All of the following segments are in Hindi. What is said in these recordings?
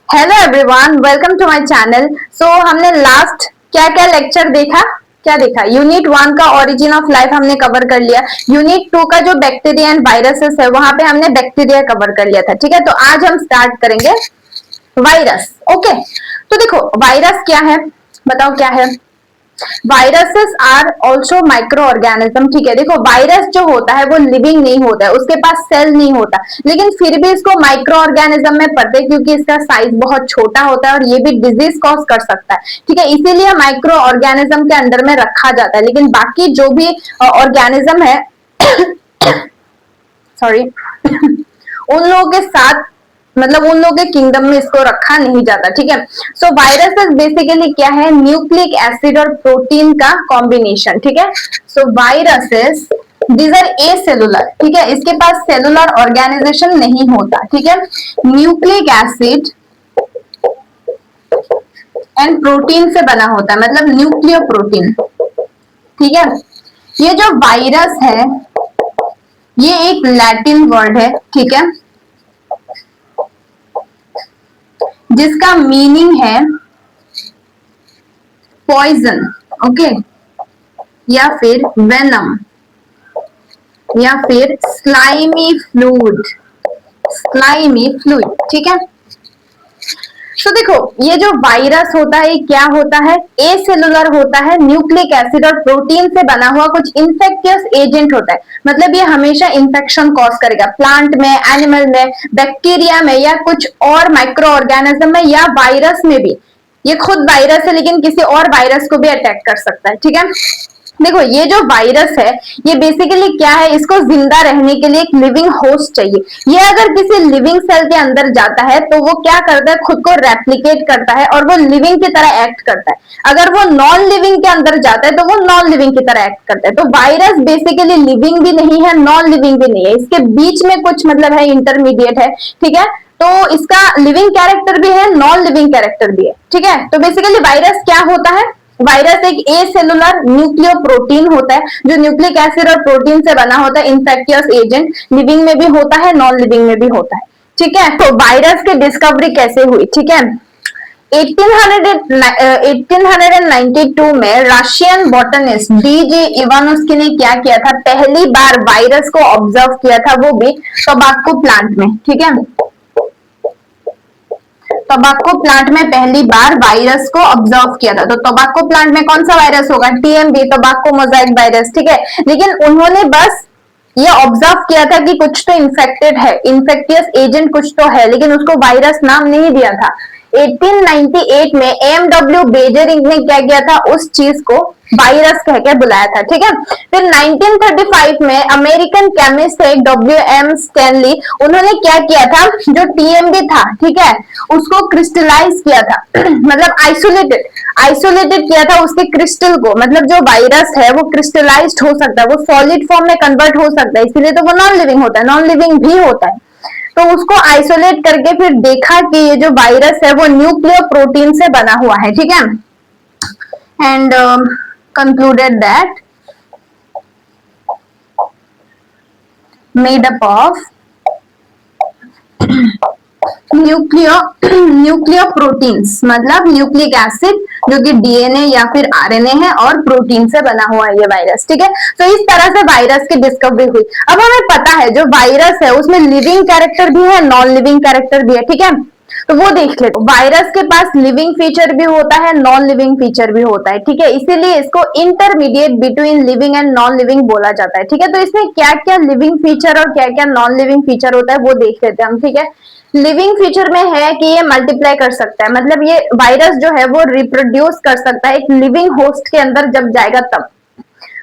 Hello everyone, welcome to my channel. So हमने लास्ट क्या क्या लेक्चर देखा, क्या देखा? यूनिट 1 का ओरिजिन ऑफ लाइफ हमने कवर कर लिया। यूनिट 2 का जो बैक्टीरिया एंड वायरसेस है वहां पे हमने बैक्टीरिया कवर कर लिया था। ठीक है, तो आज हम स्टार्ट करेंगे वायरस। ओके, तो देखो वायरस क्या है, बताओ क्या है? Viruses are also microorganism. ठीक है, देखो वायरस जो होता है वो लिविंग नहीं होता है, उसके पास सेल नहीं होता, लेकिन फिर भी इसको माइक्रो ऑर्गेनिज्म में पढ़ते हैं क्योंकि इसका साइज बहुत छोटा होता है और ये भी डिजीज कॉज कर सकता है। ठीक है, इसीलिए माइक्रो ऑर्गेनिज्म के अंडर में रखा जाता है। लेकिन बाकी जो भी ऑर्गेनिज्म है सॉरी उन लोगों के साथ, मतलब उन लोगों के किंगडम में इसको रखा नहीं जाता। ठीक है, सो वायरसेस बेसिकली क्या है? न्यूक्लिक एसिड और प्रोटीन का कॉम्बिनेशन। ठीक है, so viruses these are acellular. ठीक है, इसके पास सेलुलर ऑर्गेनाइजेशन नहीं होता। ठीक है, न्यूक्लिक एसिड एंड प्रोटीन से बना होता है, मतलब न्यूक्लियो प्रोटीन। ठीक है, ये जो वायरस है ये एक लैटिन वर्ड है। ठीक है, जिसका मीनिंग है पॉइजन, ओके, या फिर वेनम, या फिर स्लाइमी फ्लूइड, स्लाइमी फ्लूइड। ठीक है, तो देखो ये जो वायरस होता है ये क्या होता है? ए सेलुलर होता है, न्यूक्लिक एसिड और प्रोटीन से बना हुआ कुछ इन्फेक्टियस एजेंट होता है। मतलब ये हमेशा इन्फेक्शन कॉज करेगा, प्लांट में, एनिमल में, बैक्टीरिया में, या कुछ और माइक्रो ऑर्गेनिज्म में, या वायरस में भी। ये खुद वायरस है लेकिन किसी और वायरस को भी अटैक कर सकता है। ठीक है, देखो ये जो वायरस है ये बेसिकली क्या है? इसको जिंदा रहने के लिए एक लिविंग होस्ट चाहिए। ये अगर किसी लिविंग सेल के अंदर जाता है तो वो क्या करता है? खुद को रेप्लिकेट करता है और वो लिविंग की तरह एक्ट करता है। अगर वो नॉन लिविंग के अंदर जाता है तो वो नॉन लिविंग की तरह एक्ट करता है। तो वायरस बेसिकली लिविंग भी नहीं है, नॉन लिविंग भी नहीं है, इसके बीच में कुछ मतलब है, इंटरमीडिएट है। ठीक है, तो इसका लिविंग कैरेक्टर भी है, नॉन लिविंग कैरेक्टर भी है। ठीक है, तो बेसिकली वायरस क्या होता है? वायरस एक ए सेलुलर न्यूक्लियो प्रोटीन होता है जो न्यूक्लिक एसिड और प्रोटीन से बना होता है, इन्फेक्टियस एजेंट। लिविंग में भी होता है, नॉन लिविंग में भी होता है। ठीक है, तो वायरस की डिस्कवरी कैसे हुई? ठीक है, 1892 में रशियन बॉटनिस्ट डीजे इवानोस्की ने क्या किया था? पहली बार वायरस को ऑब्जर्व किया था, वो भी टोबैको प्लांट में। ठीक है, टोबैको प्लांट में पहली बार वायरस को ऑब्जर्व किया था। तो टोबैको प्लांट में कौन सा वायरस होगा? TMV, tobacco Mosaic virus. ठीक है, लेकिन उन्होंने बस ये ऑब्जर्व किया था कि कुछ तो इन्फेक्टेड है, इन्फेक्टियस एजेंट कुछ तो है, लेकिन उसको वायरस नाम नहीं दिया था। 1898 में एमडब्ल्यू बेजरिंग ने क्या किया था? उस चीज को वायरस कह के बुलाया था। ठीक है, फिर 1935 में अमेरिकन केमिस्ट है डब्ल्यू एम स्टैनली, उन्होंने क्या किया था? जो टीएमबी था, ठीक है, उसको क्रिस्टलाइज किया था मतलब आइसोलेटेड किया था उसके क्रिस्टल को। मतलब जो वायरस है वो क्रिस्टलाइज्ड हो सकता है, वो सॉलिड फॉर्म में कन्वर्ट हो सकता है, इसीलिए तो वो नॉन लिविंग होता है, नॉन लिविंग भी होता है। तो उसको आइसोलेट करके फिर देखा कि ये जो वायरस है वो न्यूक्लियो प्रोटीन से बना हुआ है। ठीक है, and concluded that made up of nucleo proteins, मतलब न्यूक्लिक एसिड जो कि डीएनए या फिर आरएनए है, और प्रोटीन से बना हुआ है ये वायरस। ठीक है, तो इस तरह से वायरस की डिस्कवरी हुई। अब हमें पता है जो वायरस है उसमें लिविंग कैरेक्टर भी है, नॉन लिविंग कैरेक्टर भी है। ठीक है, तो वो देख लेते। वायरस के पास लिविंग फीचर भी होता है, नॉन लिविंग फीचर भी होता है। ठीक है, इसीलिए इसको intermediate between living and non living बोला जाता है। ठीक है, तो इसमें क्या क्या लिविंग फीचर और क्या क्या नॉन लिविंग फीचर होता है वो देख लेते हैं हम। ठीक है, लिविंग फीचर में है कि ये मल्टीप्लाई कर सकता है, मतलब ये वायरस जो है वो रिप्रोड्यूस कर सकता है एक लिविंग होस्ट के अंदर जब जाएगा तब।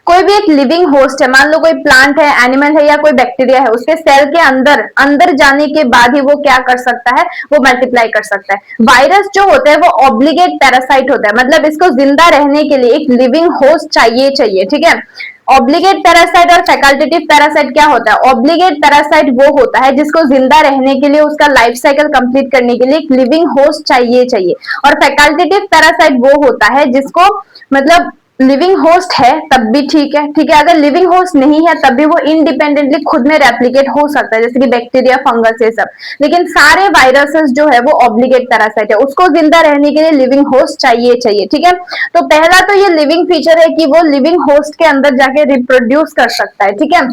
कोई भी एक लिविंग होस्ट है, मान लो कोई प्लांट है, एनिमल है, या कोई बैक्टीरिया है, उसके सेल के अंदर अंदर जाने के बाद ही वो क्या कर सकता है? वो मल्टीप्लाई कर सकता है। वायरस जो होता है वो ऑब्लिगेट पैरासाइट होता है, मतलब इसको जिंदा रहने के लिए एक लिविंग होस्ट चाहिए। ठीक है, ऑब्लिगेट पैरासाइट और फैकल्टेटिव पैरासाइट क्या होता है? ऑब्लिगेट पैरासाइट वो होता है जिसको जिंदा रहने के लिए, उसका लाइफ साइकिल कंप्लीट करने के लिए एक लिविंग होस्ट चाहिए। और फैकल्टेटिव पैरासाइट वो होता है जिसको मतलब लिविंग होस्ट है तब भी ठीक है, ठीक है। अगर लिविंग होस्ट नहीं है तब भी वो इंडिपेंडेंटली खुद में रेप्लिकेट हो सकता है, जैसे कि बैक्टीरिया, फंगस, ये सब। लेकिन सारे वायरसेस जो है वो ऑब्लिगेट पैरासाइट है, उसको जिंदा रहने के लिए लिविंग होस्ट चाहिए चाहिए, ठीक है। तो पहला तो ये लिविंग फीचर है कि वो लिविंग होस्ट के अंदर जाके रिप्रोड्यूस कर सकता है, ठीक है।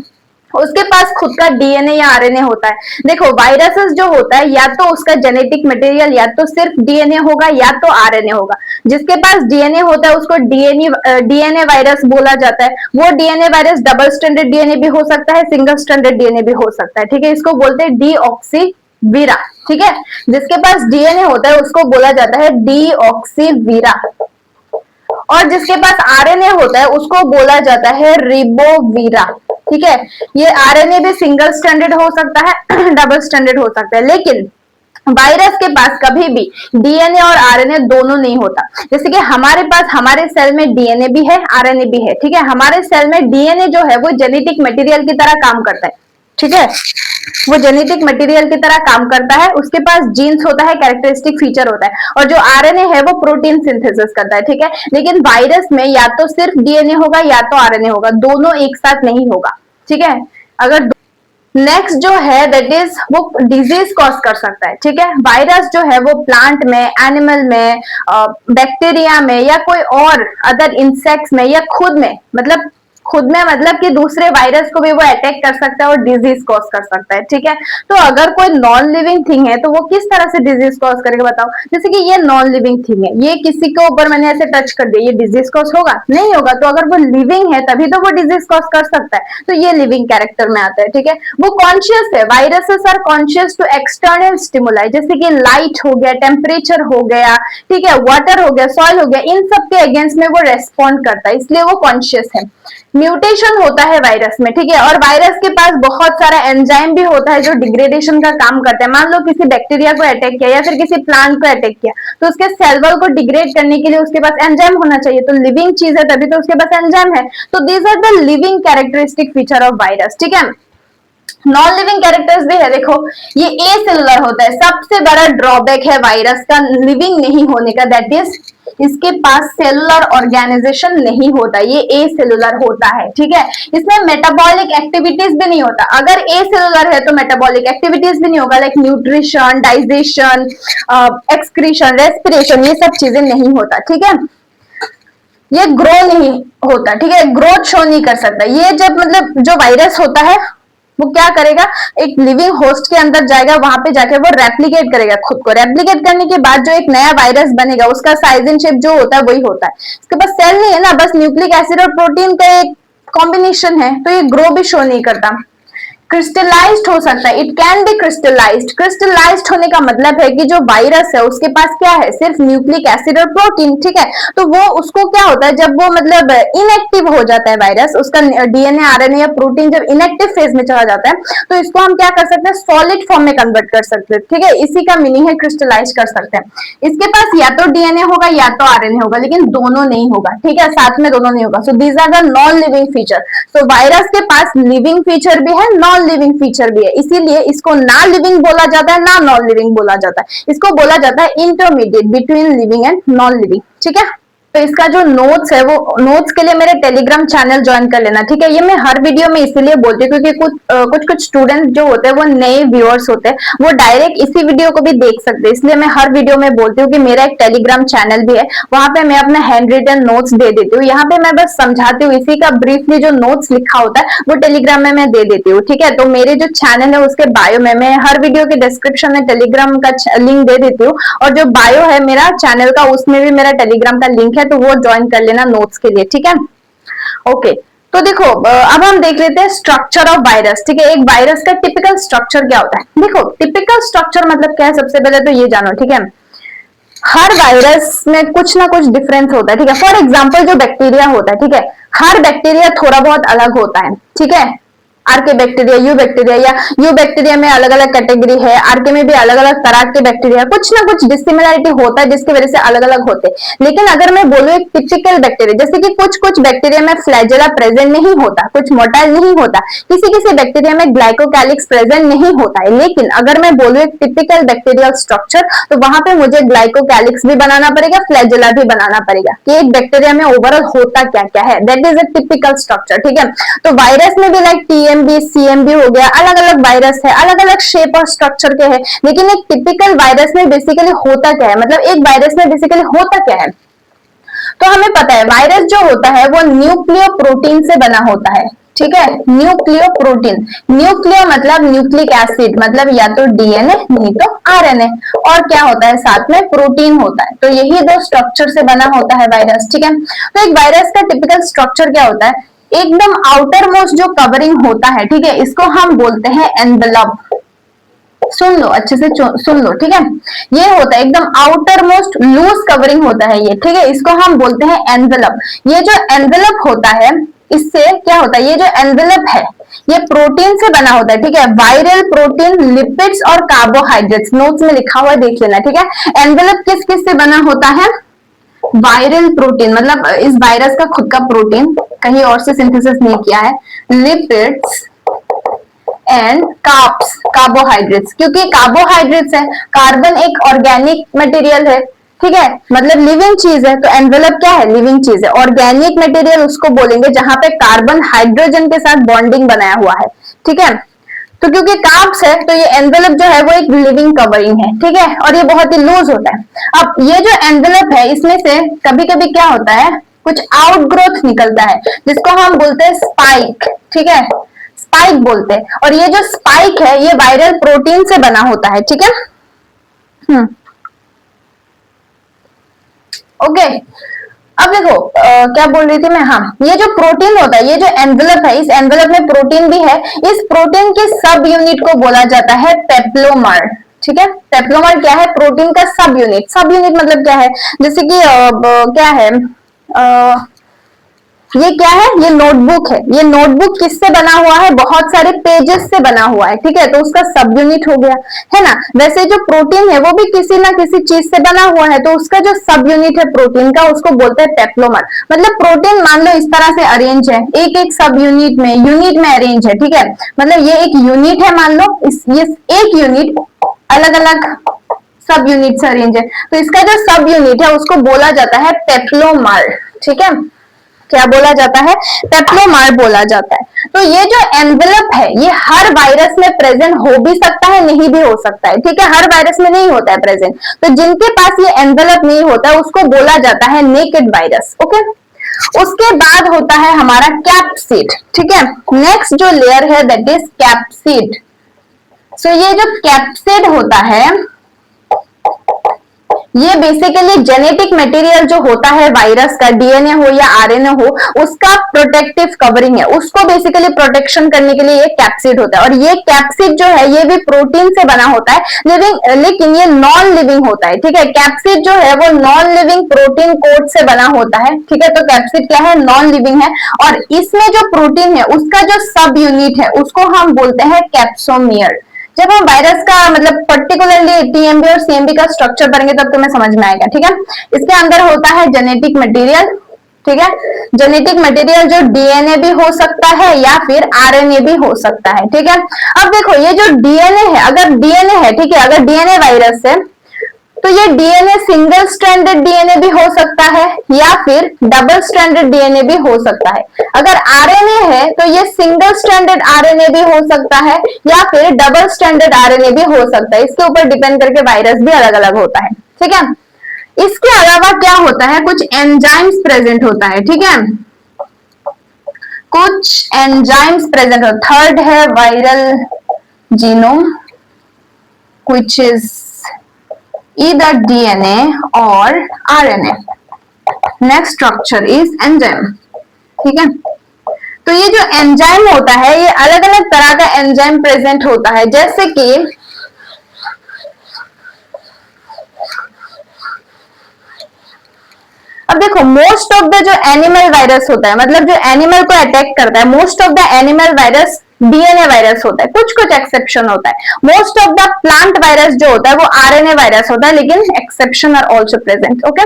उसके पास खुद का डीएनए या आरएनए होता है। देखो वायरसेस जो होता है या तो उसका जेनेटिक मटेरियल या तो सिर्फ डीएनए होगा या तो आरएनए होगा। जिसके पास डीएनए होता है उसको डीएनए वायरस बोला जाता है। वो DNA virus double standard DNA भी हो सकता है, सिंगल स्टैंडर्ड डीएनए भी हो सकता है, ठीक है। इसको बोलते हैं डीऑक्सीवीरा, ठीक है। जिसके पास डीएनए होता है उसको बोला जाता है डीऑक्सीवीरा, और जिसके पास आरएनए होता है उसको बोला जाता है रिबोवीरा, ठीक है। ये आरएनए भी सिंगल स्टैंडर्ड हो सकता है डबल स्टैंडर्ड हो सकता है, लेकिन वायरस के पास कभी भी डीएनए और आरएनए दोनों नहीं होता। जैसे कि हमारे पास हमारे सेल में डीएनए भी है, आरएनए भी है, ठीक है। हमारे सेल में डीएनए जो है वो जेनेटिक मटेरियल की तरह काम करता है, ठीक है। वो जेनेटिक मटेरियल की तरह काम करता है, उसके पास जीन्स होता है, कैरेक्टरिस्टिक फीचर होता है, और जो आरएनए है वो प्रोटीन सिंथेसिस करता है, ठीक है। लेकिन वायरस में या तो सिर्फ डीएनए होगा या तो आरएनए होगा, दोनों एक साथ नहीं होगा, ठीक है। अगर नेक्स्ट जो है दैट इज वो डिजीज कॉज कर सकता है, ठीक है। वायरस जो है वो प्लांट में, एनिमल में, बैक्टीरिया में या कोई और अदर इंसेक्ट्स में या खुद में मतलब कि दूसरे वायरस को भी वो अटैक कर सकता है और डिजीज कॉज कर सकता है, ठीक है। तो अगर कोई नॉन लिविंग थिंग है तो वो किस तरह से डिजीज कॉज करेगा बताओ। जैसे कि ये नॉन लिविंग थिंग है, ये किसी के ऊपर मैंने ऐसे टच कर दिया, ये डिजीज कॉज होगा नहीं होगा। तो अगर वो लिविंग है तभी तो वो डिजीज कॉज कर सकता है, तो ये लिविंग कैरेक्टर में आता है, ठीक है। वो कॉन्शियस है, viruses are conscious to external stimuli, जैसे कि लाइट हो गया, टेम्परेचर हो गया, ठीक है, वाटर हो गया, सॉइल हो गया, इन सब के अगेंस्ट में वो रेस्पॉन्ड करता है, इसलिए वो कॉन्शियस है। म्यूटेशन होता है वायरस में, ठीक है। और वायरस के पास बहुत सारा एंजाइम भी होता है जो डिग्रेडेशन का काम करता है। मान लो किसी बैक्टीरिया को अटैक किया या फिर किसी प्लांट को अटैक किया, तो उसके सेल वॉल को डिग्रेड करने के लिए उसके पास एंजाइम होना चाहिए। तो लिविंग चीज है तभी तो उसके पास एंजाइम है। तो these are the living characteristic feature of virus, ठीक है। नॉन लिविंग कैरेक्टर्स भी है, देखो ये ए सेलुलर होता है। सबसे बड़ा ड्रॉबैक है वायरस का लिविंग नहीं होने का, दैट इज इसके पास सेलुलर ऑर्गेनाइजेशन नहीं होता, ये ए सेलुलर होता है, ठीक है। इसमें मेटाबॉलिक एक्टिविटीज भी नहीं होता। अगर ए सेलुलर है तो मेटाबॉलिक एक्टिविटीज भी नहीं होगा, like nutrition, digestion, excretion, respiration, ये सब चीजें नहीं होता, ठीक है। ये ग्रो नहीं होता, ठीक है, ग्रोथ शो नहीं कर सकता। ये जब मतलब जो वायरस होता है वो क्या करेगा, एक लिविंग होस्ट के अंदर जाएगा, वहां पे जाके वो रेप्लिकेट करेगा खुद को। रेप्लिकेट करने के बाद जो एक नया वायरस बनेगा उसका साइज एंड शेप जो होता है वही होता है। इसके पास सेल नहीं है ना, बस न्यूक्लिक एसिड और प्रोटीन का एक कॉम्बिनेशन है, तो ये ग्रो भी शो नहीं करता। क्रिस्टलाइज्ड हो सकता है, it can be crystallised. Crystallised होने का मतलब है कि जो वायरस है उसके पास क्या है, सिर्फ न्यूक्लिक एसिड और प्रोटीन, ठीक है। तो वो उसको क्या होता है, जब वो मतलब इनएक्टिव हो जाता है वायरस, उसका डीएनए, आरएनए या प्रोटीन जब इनएक्टिव फेज में चला जाता है तो इसको हम क्या कर सकते हैं, सॉलिड फॉर्म में कन्वर्ट कर सकते हैं, ठीक है। इसी का मीनिंग है क्रिस्टलाइज कर सकते हैं। इसके पास या तो डीएनए होगा या तो आरएनए होगा, लेकिन दोनों नहीं होगा, ठीक है, साथ में दोनों नहीं होगा। So these are the non living feature. So virus के पास लिविंग फीचर भी है, नॉन लिविंग फीचर भी है, इसीलिए इसको ना लिविंग बोला जाता है ना नॉन लिविंग बोला जाता है। इसको बोला जाता है intermediate between living and non living, ठीक है। तो इसका जो नोट्स है वो नोट्स के लिए मेरे टेलीग्राम चैनल ज्वाइन कर लेना, ठीक है। ये मैं हर वीडियो में इसीलिए बोलती हूँ क्योंकि कुछ स्टूडेंट जो होते हैं वो नए व्यूअर्स होते हैं, वो डायरेक्ट इसी वीडियो को भी देख सकते हैं। इसलिए मैं हर वीडियो में बोलती हूँ कि मेरा एक टेलीग्राम चैनल भी है, वहां पे मैं अपना हैंड रिटन नोट्स दे देती हूँ। यहाँ पे मैं बस समझाती हूँ, इसी का ब्रीफली जो नोट्स लिखा होता है वो टेलीग्राम में मैं दे देती हूँ, ठीक है। तो मेरे जो चैनल है उसके बायो में मैं हर वीडियो के डिस्क्रिप्शन में टेलीग्राम का लिंक दे देती हूँ, और जो बायो है मेरा चैनल का उसमें भी मेरा टेलीग्राम का लिंक है, तो वो ज्वाइन कर लेना नोट्स के लिए, ठीक है। ओके, तो देखो अब हम देख लेते हैं स्ट्रक्चर ऑफ वायरस, ठीक है। एक वायरस का टिपिकल स्ट्रक्चर क्या होता है, देखो टिपिकल स्ट्रक्चर मतलब क्या है, सबसे पहले तो ये जानो, ठीक है। हर वायरस में कुछ ना कुछ डिफरेंस होता है, ठीक है। फॉर एग्जाम्पल जो बैक्टीरिया होता है, ठीक है, हर बैक्टीरिया थोड़ा बहुत अलग होता है, ठीक है। आर्के बैक्टीरिया, यू बैक्टीरिया, या यू बैक्टीरिया में अलग अलग कैटेगरी है, आर्के में भी अलग अलग तरह के बैक्टीरिया, कुछ ना कुछ डिसिमिलरिटी होता है जिसकी वजह से अलग अलग होते हैं। लेकिन अगर मैं बोलूं एक टिपिकल बैक्टीरिया, जैसे कि कुछ कुछ बैक्टीरिया में फ्लैजेला प्रेजेंट नहीं होता, कुछ मोटाइल नहीं होता, किसी किसी बैक्टीरिया में ग्लाइकोकैलिक्स प्रेजेंट नहीं होता है, लेकिन अगर मैं बोलूं एक टिपिकल बैक्टीरियल स्ट्रक्चर, तो वहां पे मुझे ग्लाइकोकैलिक्स भी बनाना पड़ेगा, फ्लैजेला भी बनाना पड़ेगा कि एक बैक्टीरिया में ओवरऑल होता क्या क्या है। That is a typical structure, ठीक है। तो वायरस में भी लाइक टीएमबी, सीएमबी हो गया, अलग अलग वायरस है, अलग अलग शेप और स्ट्रक्चर के हैं, लेकिन एक टिपिकल वायरस में बेसिकली होता क्या है, मतलब एक वायरस में बेसिकली होता क्या है। तो हमें पता है वायरस जो होता है वो न्यूक्लियो प्रोटीन से बना होता है, ठीक है। न्यूक्लियो प्रोटीन, न्यूक्लियो मतलब न्यूक्लिक एसिड, मतलब या तो डीएनए नहीं तो आरएनए, और क्या होता है साथ में प्रोटीन होता है। तो यही दो स्ट्रक्चर से बना होता है वायरस, ठीक है। तो एक वायरस का टिपिकल स्ट्रक्चर क्या होता है, एकदम आउटर मोस्ट जो कवरिंग होता है, ठीक है, इसको हम बोलते हैं एनवेलप। सुन लो अच्छे से, सुन लो, ठीक है। ये होता है एकदम आउटर मोस्ट लूज कवरिंग होता है ये, ठीक है, इसको हम बोलते हैं एनवेलप। ये जो एनवेलप होता है इससे क्या होता है, ये जो एनवेलप है ये प्रोटीन से बना होता है, ठीक है। वायरल प्रोटीन, लिपिड्स और कार्बोहाइड्रेट्स, नोट्स में लिखा हुआ है देख लेना, ठीक है। एनवेलप किस किस से बना होता है, वायरल प्रोटीन मतलब इस वायरस का खुद का प्रोटीन, कहीं और से सिंथेसिस नहीं किया है, लिपिड्स एंड कार्ब्स, कार्बोहाइड्रेट्स, क्योंकि कार्बोहाइड्रेट्स है, कार्बन एक ऑर्गेनिक मटेरियल है, ठीक है, मतलब लिविंग चीज है। तो एनवेलप क्या है, लिविंग चीज है। ऑर्गेनिक मटेरियल उसको बोलेंगे जहां पे कार्बन हाइड्रोजन के साथ बॉन्डिंग बनाया हुआ है, ठीक है। तो क्योंकि कार्ब्स है तो ये एनवेलप जो है वो एक लिविंग कवरिंग है, ठीक है, और ये बहुत ही लूज होता है। अब ये जो एनवेलप है इसमें से कभी कभी क्या होता है, कुछ आउटग्रोथ निकलता है जिसको हम बोलते हैं स्पाइक, ठीक है, स्पाइक बोलते हैं। और ये जो स्पाइक है ये वायरल प्रोटीन से बना होता है, ठीक है। ओके, अब देखो क्या बोल रही थी मैं, हाँ, ये जो प्रोटीन होता है, ये जो एनवेलप है, इस एनवेलप में प्रोटीन भी है। इस प्रोटीन के सब यूनिट को बोला जाता है पेप्लोमर, ठीक है। पेप्लोमर क्या है, प्रोटीन का सब यूनिट। सब यूनिट मतलब क्या है, जैसे कि क्या है, ये क्या है, ये नोटबुक है। ये नोटबुक किससे बना हुआ है, बहुत सारे पेजेस से बना हुआ है, ठीक है, तो उसका सब यूनिट हो गया, है ना। वैसे जो प्रोटीन है वो भी किसी ना किसी चीज से बना हुआ है, तो उसका जो सब यूनिट है प्रोटीन का उसको बोलते हैं पेप्लोमर। मतलब प्रोटीन मान लो इस तरह से अरेंज है, एक एक सब यूनिट में अरेंज है, ठीक है। मतलब ये एक यूनिट है, मान लो ये एक यूनिट अलग अलग सब यूनिट से अरेंज है, तो इसका जो सब यूनिट है उसको बोला जाता है पेप्लोमर, ठीक है। क्या बोला जाता है, पेप्लोमर बोला जाता है। तो ये जो एनवेलप है ये हर वायरस में प्रेजेंट हो भी सकता है, नहीं भी हो सकता है, ठीक है, हर वायरस में नहीं होता है प्रेजेंट। तो जिनके पास ये एनवेलप नहीं होता है उसको बोला जाता है नेकेड वायरस, ओके। उसके बाद होता है हमारा कैप्सिड, ठीक है। नेक्स्ट जो लेयर है दैट इज कैप्सिड। सो ये जो कैप्सिड होता है ये बेसिकली जेनेटिक मटेरियल जो होता है वायरस का, डीएनए हो या आरएनए हो, उसका प्रोटेक्टिव कवरिंग है, उसको बेसिकली प्रोटेक्शन करने के लिए ये कैप्सिड होता है। और ये कैप्सिड जो है ये भी प्रोटीन से बना होता है लेकिन ये नॉन लिविंग होता है, ठीक है। कैप्सिड जो है वो नॉन लिविंग प्रोटीन कोट से बना होता है, ठीक है। तो कैप्सिड क्या है, नॉन लिविंग है, और इसमें जो प्रोटीन है उसका जो सब यूनिट है उसको हम बोलते हैं कैप्सोमियर। जब हम वायरस का मतलब पर्टिकुलरली टीएमबी और सीएमबी का स्ट्रक्चर पढ़ेंगे तब तुम्हें समझ में आएगा, ठीक है। इसके अंदर होता है जेनेटिक मटेरियल, ठीक है। जेनेटिक मटेरियल जो डीएनए भी हो सकता है या फिर आरएनए भी हो सकता है, ठीक है। अब देखो ये जो डीएनए है, अगर डीएनए है, ठीक है, अगर डीएनए वायरस है तो ये डीएनए सिंगल स्ट्रैंडेड डीएनए भी हो सकता है या फिर डबल स्ट्रैंडेड डीएनए भी हो सकता है। अगर आरएनए है तो ये सिंगल स्ट्रैंडेड आरएनए भी हो सकता है या फिर डबल स्ट्रैंडेड आरएनए भी हो सकता है। इसके ऊपर डिपेंड करके वायरस भी अलग अलग होता है, ठीक है। इसके अलावा क्या होता है, कुछ एंजाइम्स प्रेजेंट होता है, ठीक है, कुछ एंजाइम्स प्रेजेंट हो। थर्ड है viral genome which is either DNA or RNA. Next structure is enzyme, ठीक है। तो ये जो एंजाइम होता है ये अलग अलग तरह का एंजाइम प्रेजेंट होता है, जैसे कि अब देखो मोस्ट ऑफ द जो एनिमल वायरस होता है, मतलब जो एनिमल को अटैक करता है, most of the animal virus DNA virus होता है, कुछ कुछ एक्सेप्शन होता है। Most of the plant virus जो होता है वो आरएनए वायरस होता है, लेकिन exception are also present. Okay,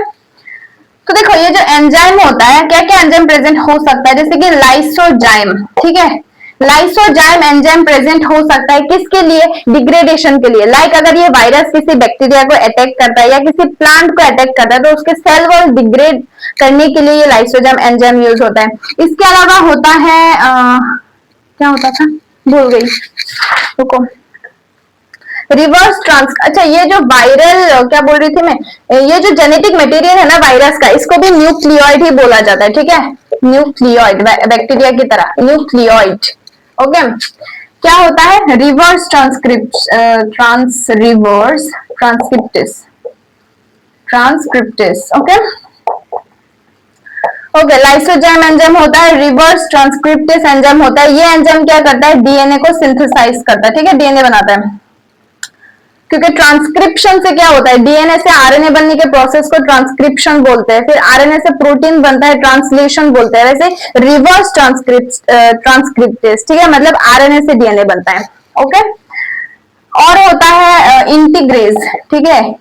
तो देखो ये जो एंजाइम होता है, क्या क्या एंजाइम प्रेजेंट हो सकता है, जैसे कि लाइसोजाइम, ठीक है, लाइसोजाइम एंजाइम प्रेजेंट हो सकता है किसके लिए, डिग्रेडेशन के लिए। लाइक अगर ये वायरस किसी बैक्टीरिया को अटैक करता है या किसी प्लांट को अटैक करता है तो उसके सेल वॉल डिग्रेड करने के लिए ये लाइसोजाइम एंजाइम यूज होता है। इसके अलावा होता है क्या होता था, भूल गई, रुको, रिवर्स ट्रांस, अच्छा ये जो वायरल क्या बोल रही थी मैं, ये जो जेनेटिक मटेरियल है ना वायरस का, इसको भी न्यूक्लियोइड ही बोला जाता है, ठीक है, न्यूक्लियोइड, बैक्टीरिया की तरह न्यूक्लियोइड। ओके, क्या होता है, reverse reverse transcriptase. Okay okay, lysozyme enzyme होता है, रिवर्स ट्रांसक्रिप्टेस एंजाइम होता है। ये एंजाइम क्या करता है, डीएनए को सिंथेसाइज करता है, ठीक है, डीएनए बनाता है। क्योंकि ट्रांसक्रिप्शन से क्या होता है, डीएनए से आरएनए बनने के प्रोसेस को ट्रांसक्रिप्शन बोलते हैं, फिर आरएनए से प्रोटीन बनता है, ट्रांसलेशन बोलते हैं। वैसे रिवर्स ट्रांसक्रिप्टेस, ठीक है, मतलब आरएनए से डीएनए बनता है। ओके, और होता है इंटीग्रेज, ठीक है,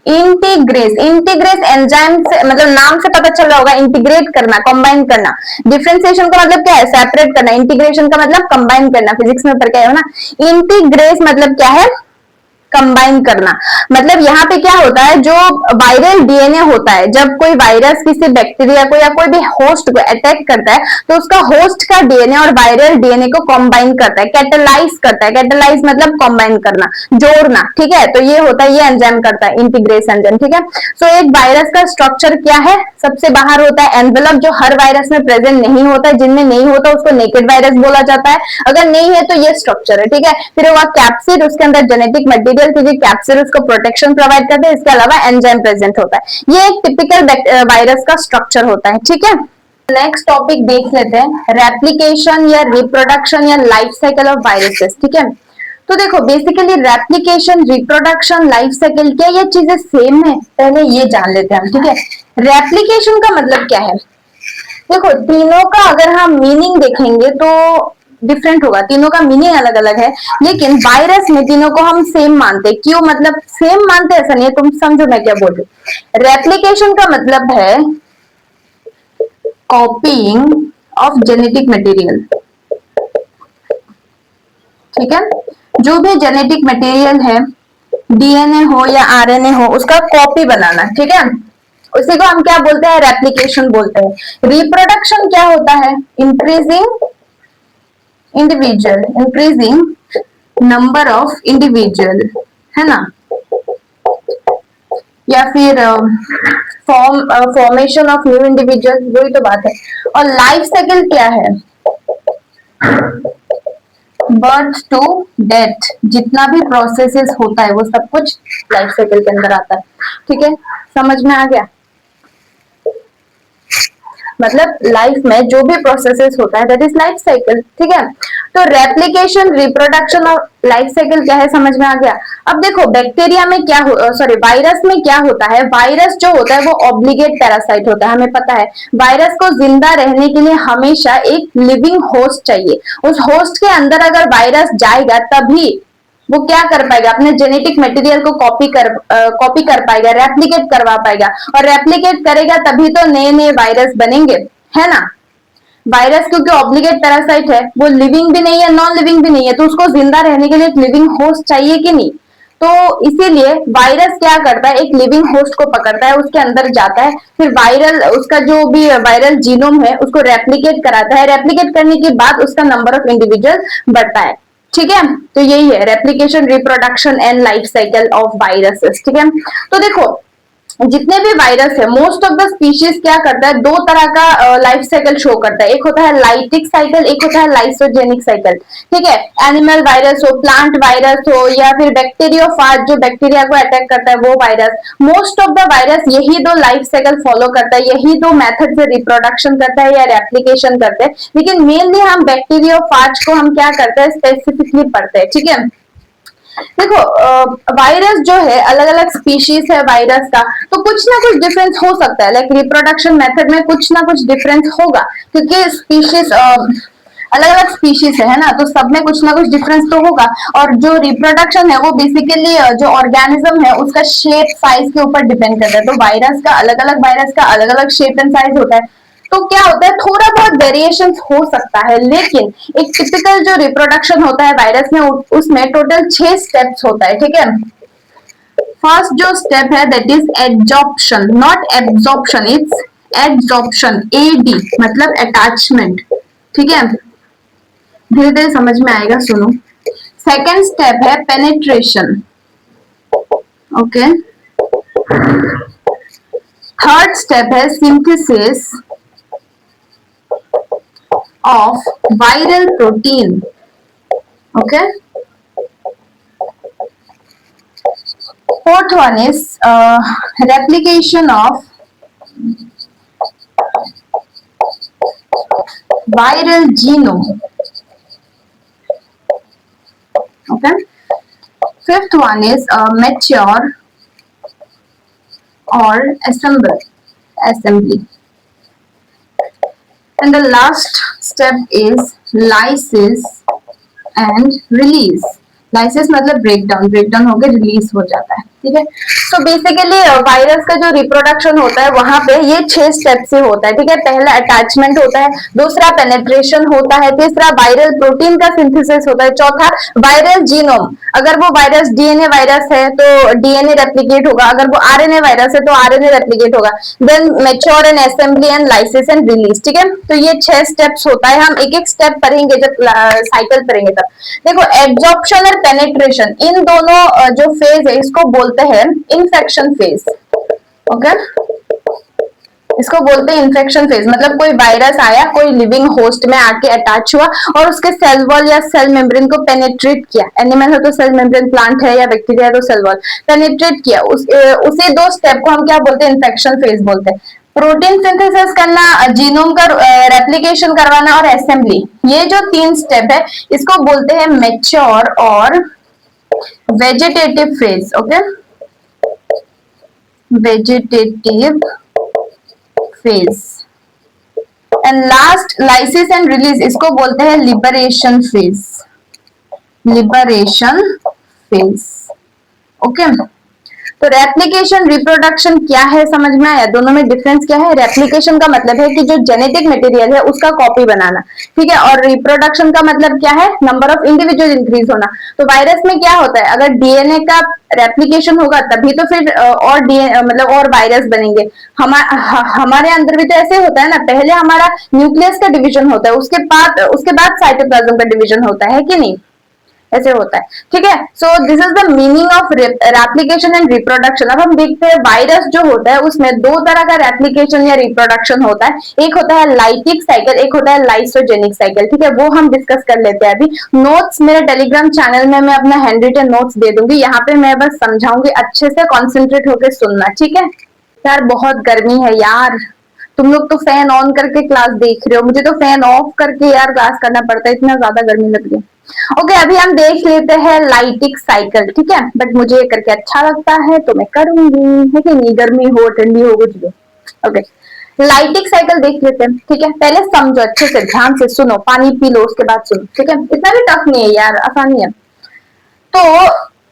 इंटीग्रेस एंजाइम से, मतलब नाम से पता चल रहा होगा, इंटीग्रेट करना, कंबाइन करना। डिफरेंशिएशन का मतलब क्या है, सेपरेट करना, इंटीग्रेशन का मतलब कंबाइन करना, फिजिक्स में पढ़ के आए हो ना। इंटीग्रेस मतलब क्या है, कंबाइन करना। मतलब यहाँ पे क्या होता है, जो वायरल डीएनए होता है, जब कोई वायरस किसी बैक्टीरिया को या कोई भी होस्ट को अटैक करता है तो उसका होस्ट का डीएनए और वायरल डीएनए को कंबाइन करता है, कैटेलाइज करता है। कैटेलाइज मतलब कंबाइन करना, जोड़ना, ठीक है, तो ये होता है, ये एंजाइम करता है, इंटीग्रेस एंजाइम, ठीक है। सो एक वायरस का स्ट्रक्चर क्या है, सबसे बाहर होता है एनवेलप, जो हर वायरस में प्रेजेंट नहीं होता है, जिनमें नहीं होता उसको नेकेड वायरस बोला जाता है। अगर नहीं है तो ये स्ट्रक्चर है, ठीक है। फिर हुआ कैप्सिड, उसके अंदर जेनेटिक मटेरियल, क्योंकि कैप्सिड उसको प्रोटेक्शन प्रोवाइड करते हैं। इसके अलावा एंजाइम प्रेजेंट होता है। ये एक टिपिकल वायरस का स्ट्रक्चर होता है, ठीक है। नेक्स्ट टॉपिक देख लेते हैं, रेप्लिकेशन या रिप्रोडक्शन या लाइफ साइकिल ऑफ वायरसेस, ठीक है। तो देखो basically replication, reproduction, life cycle, क्या ये चीजें सेम है, पहले ये जान लेते हैं हम, ठीक है। रेप्लिकेशन का मतलब क्या है, देखो तीनों का अगर हम मीनिंग देखेंगे तो डिफरेंट होगा, तीनों का मीनिंग अलग अलग है, लेकिन वायरस में तीनों को हम सेम मानते हैं। क्यों, मतलब सेम मानते हैं ऐसा नहीं है, तुम समझो मैं क्या बोल रही हूँ। रेप्लिकेशन का मतलब है कॉपीइंग ऑफ जेनेटिक मटेरियल, ठीक है, जो भी जेनेटिक मटेरियल है, डीएनए हो या आरएनए हो, उसका कॉपी बनाना, ठीक है, उसी को हम क्या बोलते हैं, रेप्लिकेशन बोलते हैं। रिप्रोडक्शन क्या होता है, increasing individual, increasing number of individual, है ना, या फिर फॉर्मेशन ऑफ न्यू इंडिविजुअल, वही तो बात है। और लाइफ साइकिल क्या है, बर्थ टू डेथ, जितना भी प्रोसेसेस होता है वो सब कुछ लाइफ साइकिल के अंदर आता है, ठीक है, समझ में आ गया। मतलब लाइफ में जो भी प्रोसेसेस होता है दैट इज लाइफ साइकिल, ठीक है। तो रेप्लिकेशन, रिप्रोडक्शन और लाइफ साइकिल क्या है, समझ में आ गया। अब देखो बैक्टीरिया में क्या सॉरी वायरस में क्या होता है, वायरस जो होता है वो ऑब्लिगेट पैरासाइट होता है, हमें पता है। वायरस को जिंदा रहने के लिए हमेशा एक लिविंग होस्ट चाहिए। उस होस्ट के अंदर अगर वायरस जाएगा तभी वो क्या कर पाएगा, अपने जेनेटिक मटेरियल को कॉपी कर पाएगा, रेप्लिकेट करवा पाएगा, और रेप्लिकेट करेगा तभी तो नए नए वायरस बनेंगे, है ना। वायरस क्योंकि ऑब्लिगेट पैरासाइट है, वो लिविंग भी नहीं है, नॉन लिविंग भी नहीं है, तो उसको जिंदा रहने के लिए एक लिविंग होस्ट चाहिए कि नहीं। तो इसीलिए वायरस क्या करता है, एक लिविंग होस्ट को पकड़ता है, उसके अंदर जाता है, फिर वायरल, उसका जो भी वायरल जीनोम है उसको रेप्लिकेट कराता है। रेप्लिकेट करने के बाद उसका नंबर ऑफ इंडिविजुअल बढ़ता है, ठीक है। तो यही है replication, reproduction and life cycle of viruses, ठीक है। तो देखो जितने भी वायरस है, मोस्ट ऑफ द स्पीशीज क्या करता है, दो तरह का लाइफ साइकिल शो करता है। एक होता है लाइटिक साइकिल, एक होता है लाइसोजेनिक साइकिल, ठीक है। एनिमल वायरस हो, प्लांट वायरस हो, या फिर बैक्टीरियोफाज जो बैक्टीरिया को अटैक करता है वो virus, most of the virus यही दो लाइफ साइकिल फॉलो करता है, यही दो मेथड से रिप्रोडक्शन करता है या रेप्लिकेशन करते हैं। लेकिन मेनली हम बैक्टीरियोफाज को हम क्या करते हैं, स्पेसिफिकली पढ़ते हैं, ठीक है। देखो वायरस जो है, अलग अलग स्पीशीज है वायरस का, तो कुछ ना कुछ डिफरेंस हो सकता है, लाइक रिप्रोडक्शन मेथड में कुछ ना कुछ डिफरेंस होगा, क्योंकि स्पीशीज अलग अलग स्पीशीज है ना, तो सब में कुछ ना कुछ डिफरेंस तो होगा। और जो रिप्रोडक्शन है वो बेसिकली जो ऑर्गेनिज्म है उसका शेप साइज के ऊपर डिपेंड करता है। तो वायरस का अलग अलग शेप एंड साइज होता है। तो क्या होता है, थोड़ा बहुत वेरिएशन हो सकता है, लेकिन एक टिपिकल जो रिप्रोडक्शन होता है वायरस में उसमें टोटल 6 स्टेप्स होता है, ठीक है। फर्स्ट जो स्टेप है that is adsorption, not absorption, it's adsorption, ad मतलब अटैचमेंट, ठीक है। धीरे धीरे समझ में आएगा, सुनो। सेकेंड स्टेप है पेनिट्रेशन, ओके। थर्ड स्टेप है synthesis of viral protein, okay. Fourth one is replication of viral genome. Okay. Fifth one is mature or assembly. And the last step is lysis and release. Lysis मतलब ब्रेकडाउन, ब्रेकडाउन होकर रिलीज हो जाता है, ठीक है। तो बेसिकली वायरस का जो रिप्रोडक्शन होता है वहां पे ये 6 स्टेप से होता है, ठीक है। पहला अटैचमेंट होता है, दूसरा पेनेट्रेशन होता है, तीसरा वायरल प्रोटीन का सिंथेसिस होता है, चौथा वायरल जीनोम, अगर वो वायरस डीएनए वायरस है तो डीएनए रेप्लिकेट होगा, अगर वो आरएनए वायरस है तो आरएनए रेप्लिकेट होगा, then mature and assembly and lysis and release, ठीक है। तो ये 6 स्टेप्स होता है, हम एक एक स्टेप पढ़ेंगे जब साइकिल पढ़ेंगे तब। देखो एब्जॉर्प्शन और पेनेट्रेशन, इन दोनों जो फेज है इसको बोलते हैं इन्फेक्शन फेज, ओके। इसको बोलते हैं इन्फेक्शन फेज, मतलब कोई वायरस आया, कोई लिविंग होस्ट में आके अटैच हुआ और उसके सेल वॉल या सेल मेम्ब्रेन को पेनेट्रेट किया। एनिमल है तो सेल मेम्ब्रेन, प्लांट है या बैक्टीरिया है तो सेल वॉल पेनेट्रेट किया। उसी 2 स्टेप को हम क्या बोलते हैं, इन्फेक्शन फेज बोलते हैं। प्रोटीन सिंथेसिस करना, जीनोम का रेप्लिकेशन करवाना और असेंबली, ये जो 3 स्टेप है इसको बोलते हैं मैच्योर और vegetative phase, okay. Vegetative phase and last lysis and release, इसको बोलते हैं liberation phase, liberation phase, okay. तो रेप्लिकेशन रिप्रोडक्शन क्या है समझ में आया, दोनों में डिफरेंस क्या है। रेप्लिकेशन का मतलब है कि जो जेनेटिक मटेरियल है उसका कॉपी बनाना, ठीक है। और रिप्रोडक्शन का मतलब क्या है, नंबर ऑफ इंडिविजुअल इंक्रीज होना। तो वायरस में क्या होता है, अगर डीएनए का रेप्लिकेशन होगा तभी तो फिर और डीएनए मतलब और वायरस बनेंगे। हमारे अंदर भी तो ऐसे होता है ना, पहले हमारा न्यूक्लियस का डिवीजन होता है, उसके बाद साइटोप्लाज्म का डिवीजन होता है कि नहीं, ऐसे होता है, ठीक है। So this is the meaning of replication and reproduction. अब हम देखते हैं वायरस जो होता है उसमें 2 तरह का रेप्लिकेशन या रिप्रोडक्शन होता है, एक होता है लाइटिक साइकिल, एक होता है लाइसोजेनिक साइकिल, ठीक है। वो हम डिस्कस कर लेते हैं अभी। नोट्स मेरे टेलीग्राम चैनल में मैं अपना हैंड रिटन नोट्स दे दूंगी, यहाँ पे मैं बस समझाऊंगी, अच्छे से कॉन्सेंट्रेट होकर सुनना, ठीक है। यार बहुत गर्मी है यार, तुम लोग तो फैन ऑन करके क्लास देख रहे हो, मुझे तो फैन ऑफ करके यार क्लास करना पड़ता है, इतना ज्यादा गर्मी लग रही है। ओके, अभी हम देख लेते हैं लाइटिक साइकिल, ठीक है। बट मुझे ये करके अच्छा लगता है तो मैं करूंगी, ठीक है। नहीं गर्मी हो ठंडी हो कुछ भी। ओके, लाइटिक साइकिल देख लेते हैं, ठीक है। पहले समझो अच्छे से, ध्यान से सुनो, पानी पी लो उसके बाद सुनो, ठीक है। इतना भी टफ नहीं है यार, आसानी है। तो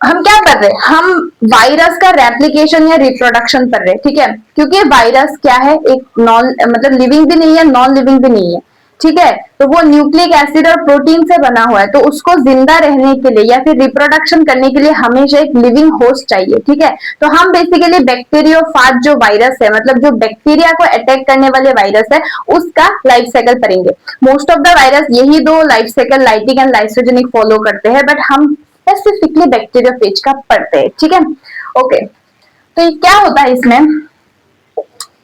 हम क्या कर रहे हैं, हम वायरस का रेप्लिकेशन या रिप्रोडक्शन कर रहे हैं, ठीक है। क्योंकि वायरस क्या है, एक नॉन मतलब लिविंग भी नहीं है, नॉन लिविंग भी नहीं है, ठीक है। तो वो न्यूक्लिक एसिड और प्रोटीन से बना हुआ है, तो उसको जिंदा रहने के लिए या फिर रिप्रोडक्शन करने के लिए हमेशा एक लिविंग होस्ट चाहिए, ठीक है। तो हम बेसिकली बैक्टीरियोफाज जो वायरस है, मतलब जो बैक्टीरिया को अटैक करने वाले वायरस है, उसका लाइफ साइकिल पढ़ेंगे। मोस्ट ऑफ द वायरस यही 2 life cycle, lytic and lysogenic follow करते हैं, बट हम स्पेसिफिकली बैक्टीरियोफेज का पढ़ते हैं, ठीक है। ओके, तो ये क्या होता है इसमें,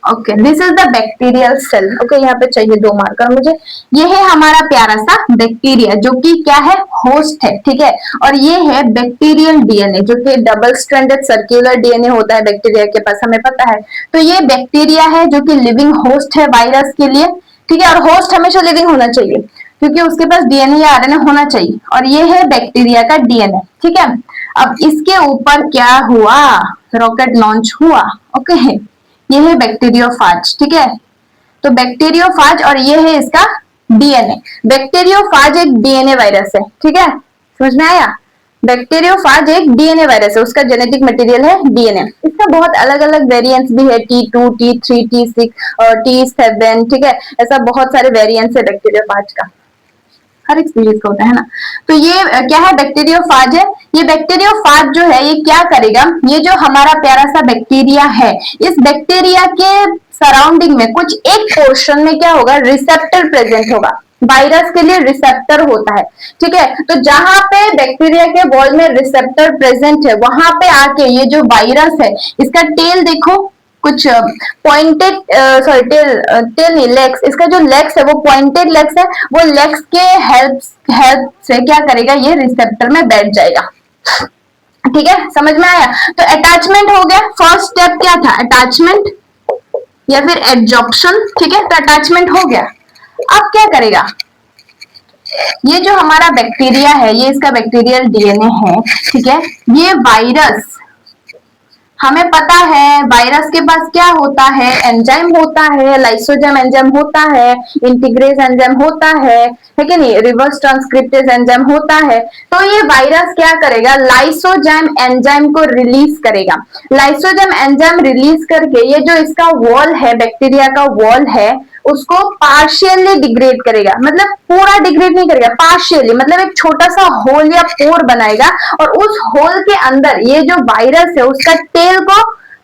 okay, this is the bacterial cell, okay. यहाँ पे चाहिए 2 मार्कर मुझे। ये है हमारा प्यारा सा बैक्टीरिया जो कि क्या है, होस्ट है, ठीक है। और ये है बैक्टीरियल डीएनए जो कि डबल स्ट्रैंडेड सर्कुलर डीएनए होता है बैक्टीरिया के पास, हमें पता है। तो ये बैक्टीरिया है जो कि लिविंग होस्ट है वायरस के लिए, ठीक है। और होस्ट हमेशा लिविंग होना चाहिए क्योंकि उसके पास डीएनए या आरएनए होना चाहिए। और ये है बैक्टीरिया का डीएनए, ठीक है। अब इसके ऊपर क्या हुआ, रॉकेट लॉन्च हुआ, ओके। ये है बैक्टीरियोफाज, ठीक है। तो बैक्टीरियोफाज और ये है इसका डीएनए। बैक्टीरियोफाज एक डीएनए वायरस है, ठीक है, समझ में आया। बैक्टीरियोफाज एक डीएनए वायरस है, उसका जेनेटिक मटेरियल है डीएनए। इसका बहुत अलग अलग वेरिएंट्स भी है, T2, T3, T6 और T7, ठीक है, ऐसा बहुत सारे वेरिएंट्स है बैक्टीरियोफाज का, हर एक स्पीशीज का होता है ना। तो ये क्या है, बैक्टीरियोफाज है। ये बैक्टीरियोफाज जो है ये क्या करेगा, ये जो हमारा प्यारा सा बैक्टीरिया है, इस बैक्टीरिया के सराउंडिंग में कुछ एक पोर्शन में क्या होगा, रिसेप्टर प्रेजेंट होगा। वायरस के लिए रिसेप्टर होता है, ठीक है। तो जहां पे बैक्टीरिया के वॉल में रिसेप्टर प्रेजेंट है, वहां पे आके ये जो वायरस है, इसका टेल देखो, कुछ पॉइंटेड, सॉरी टेल, टेल नहीं, लेग्स, इसका जो लेग्स है वो पॉइंटेड लेग्स है, वो लेग्स के हेल्प से क्या करेगा, ये रिसेप्टर में बैठ जाएगा, ठीक है, समझ में आया। तो अटैचमेंट हो गया, फर्स्ट स्टेप क्या था, अटैचमेंट या फिर एडजॉर्प्शन, ठीक है, तो अटैचमेंट हो गया। अब क्या करेगा, ये जो हमारा बैक्टीरिया है, ये इसका बैक्टीरियल डीएनए है, ठीक है, ये वायरस, हमें पता है वायरस के पास क्या होता है, एंजाइम होता है, लाइसोजाइम एंजाइम होता है, इंटीग्रेज एंजाइम होता है कि नहीं, रिवर्स ट्रांसक्रिप्टेज एंजाइम होता है। तो ये वायरस क्या करेगा, लाइसोजाइम एंजाइम को रिलीज करेगा। लाइसोजाइम एंजाइम रिलीज करके ये जो इसका वॉल है, बैक्टीरिया का वॉल है, उसको पार्शियली डिग्रेड करेगा, मतलब पूरा डिग्रेड नहीं करेगा, पार्शियली, मतलब एक छोटा सा होल या पोर बनाएगा, और उस होल के अंदर ये जो वायरस है उसका टेल को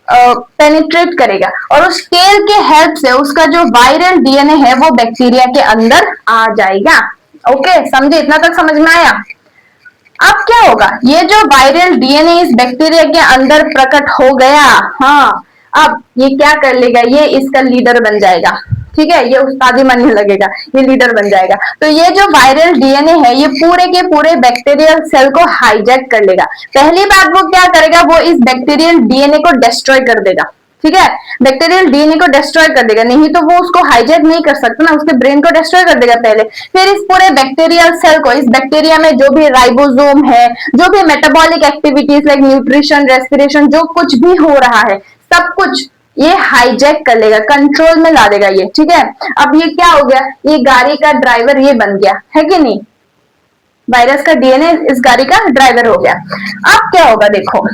पेनिट्रेट करेगा, और उस टेल के हेल्प से उसका जो वायरल डीएनए है वो बैक्टीरिया के अंदर आ जाएगा। ओके, समझे, इतना तक समझ में आया। अब क्या होगा, ये जो वायरल डीएनए इस बैक्टीरिया के अंदर प्रकट हो गया, हाँ, अब ये क्या कर लेगा, ये इसका लीडर बन जाएगा, ठीक है, ये उस्तादी मानने लगेगा, ये लीडर बन जाएगा। तो ये जो वायरल डीएनए है ये पूरे के पूरे बैक्टीरियल सेल को हाईजैक कर लेगा। पहली बात वो क्या करेगा, वो इस बैक्टीरियल डीएनए को डिस्ट्रॉय कर देगा, ठीक है, बैक्टीरियल डीएनए को डिस्ट्रॉय कर देगा, नहीं तो वो उसको हाईजैक नहीं कर सकता ना, उसके ब्रेन को डिस्ट्रॉय कर देगा पहले। फिर इस पूरे बैक्टीरियल सेल को, इस बैक्टीरिया में जो भी राइबोसोम है, जो भी metabolic activities like nutrition, respiration, जो कुछ भी हो रहा है, सब कुछ ये हाईजैक कर लेगा, कंट्रोल में ला देगा ये, ठीक है। अब ये क्या हो गया, ये गाड़ी का ड्राइवर ये बन गया, है कि नहीं, वायरस का डीएनए इस गाड़ी का ड्राइवर हो गया। अब क्या होगा, देखो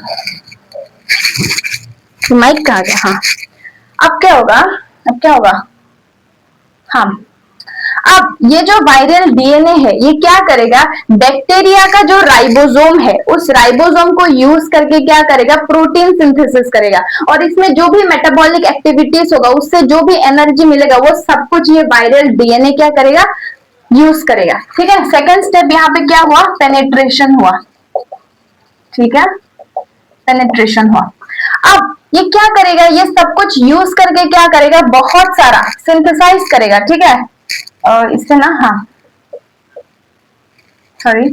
माइक कहाँ गया, हाँ, अब क्या होगा, अब क्या होगा, हाँ, अब ये जो वायरल डीएनए है ये क्या करेगा, बैक्टीरिया का जो राइबोसोम है उस राइबोसोम को यूज करके क्या करेगा, प्रोटीन सिंथेसिस करेगा, और इसमें जो भी मेटाबॉलिक एक्टिविटीज होगा उससे जो भी एनर्जी मिलेगा वो सब कुछ ये वायरल डीएनए क्या करेगा, यूज करेगा, ठीक है। सेकंड स्टेप यहाँ पे क्या हुआ, पेनेट्रेशन हुआ, ठीक है, पेनेट्रेशन हुआ। अब ये क्या करेगा, ये सब कुछ यूज करके क्या करेगा, बहुत सारा सिंथेसाइज करेगा, ठीक है, और इससे ना, हाँ, सॉरी,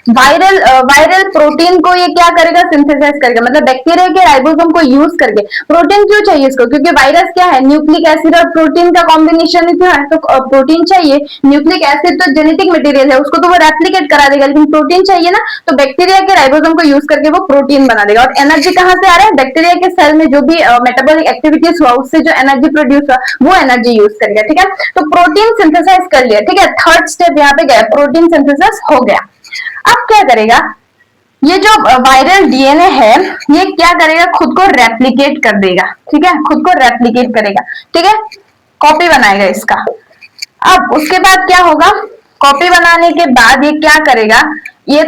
वायरल प्रोटीन को ये क्या करेगा, सिंथेसाइज करेगा, मतलब बैक्टीरिया के राइबोसोम को यूज करके। प्रोटीन क्यों चाहिए इसको, क्योंकि वायरस क्या है, न्यूक्लिक एसिड और प्रोटीन का कॉम्बिनेशन है, तो प्रोटीन चाहिए। न्यूक्लिक एसिड तो जेनेटिक मटेरियल है, उसको तो वो रेप्लिकेट करा देगा, लेकिन प्रोटीन चाहिए ना, तो बैक्टीरिया के राइबोसोम को यूज करके वो प्रोटीन बना देगा। और एनर्जी कहाँ से आ रहा है, बैक्टीरिया के सेल में जो भी मेटाबॉलिक एक्टिविटीज हुआ उससे जो एनर्जी प्रोड्यूस हुआ वो एनर्जी यूज करेगा, ठीक है। तो प्रोटीन सिंथेसाइज कर लिया, ठीक है, थर्ड स्टेप यहाँ पे गया, प्रोटीन सिंथेसिस हो गया। अब क्या करेगा, ये जो वायरल डीएनए है ये क्या करेगा, खुद को रेप्लिकेट कर देगा, ठीक है, खुद को रेप्लिकेट करेगा, ठीक है, कॉपी बनाएगा इसका। अब उसके बाद क्या होगा, कॉपी बनाने के बाद ये क्या करेगा, ये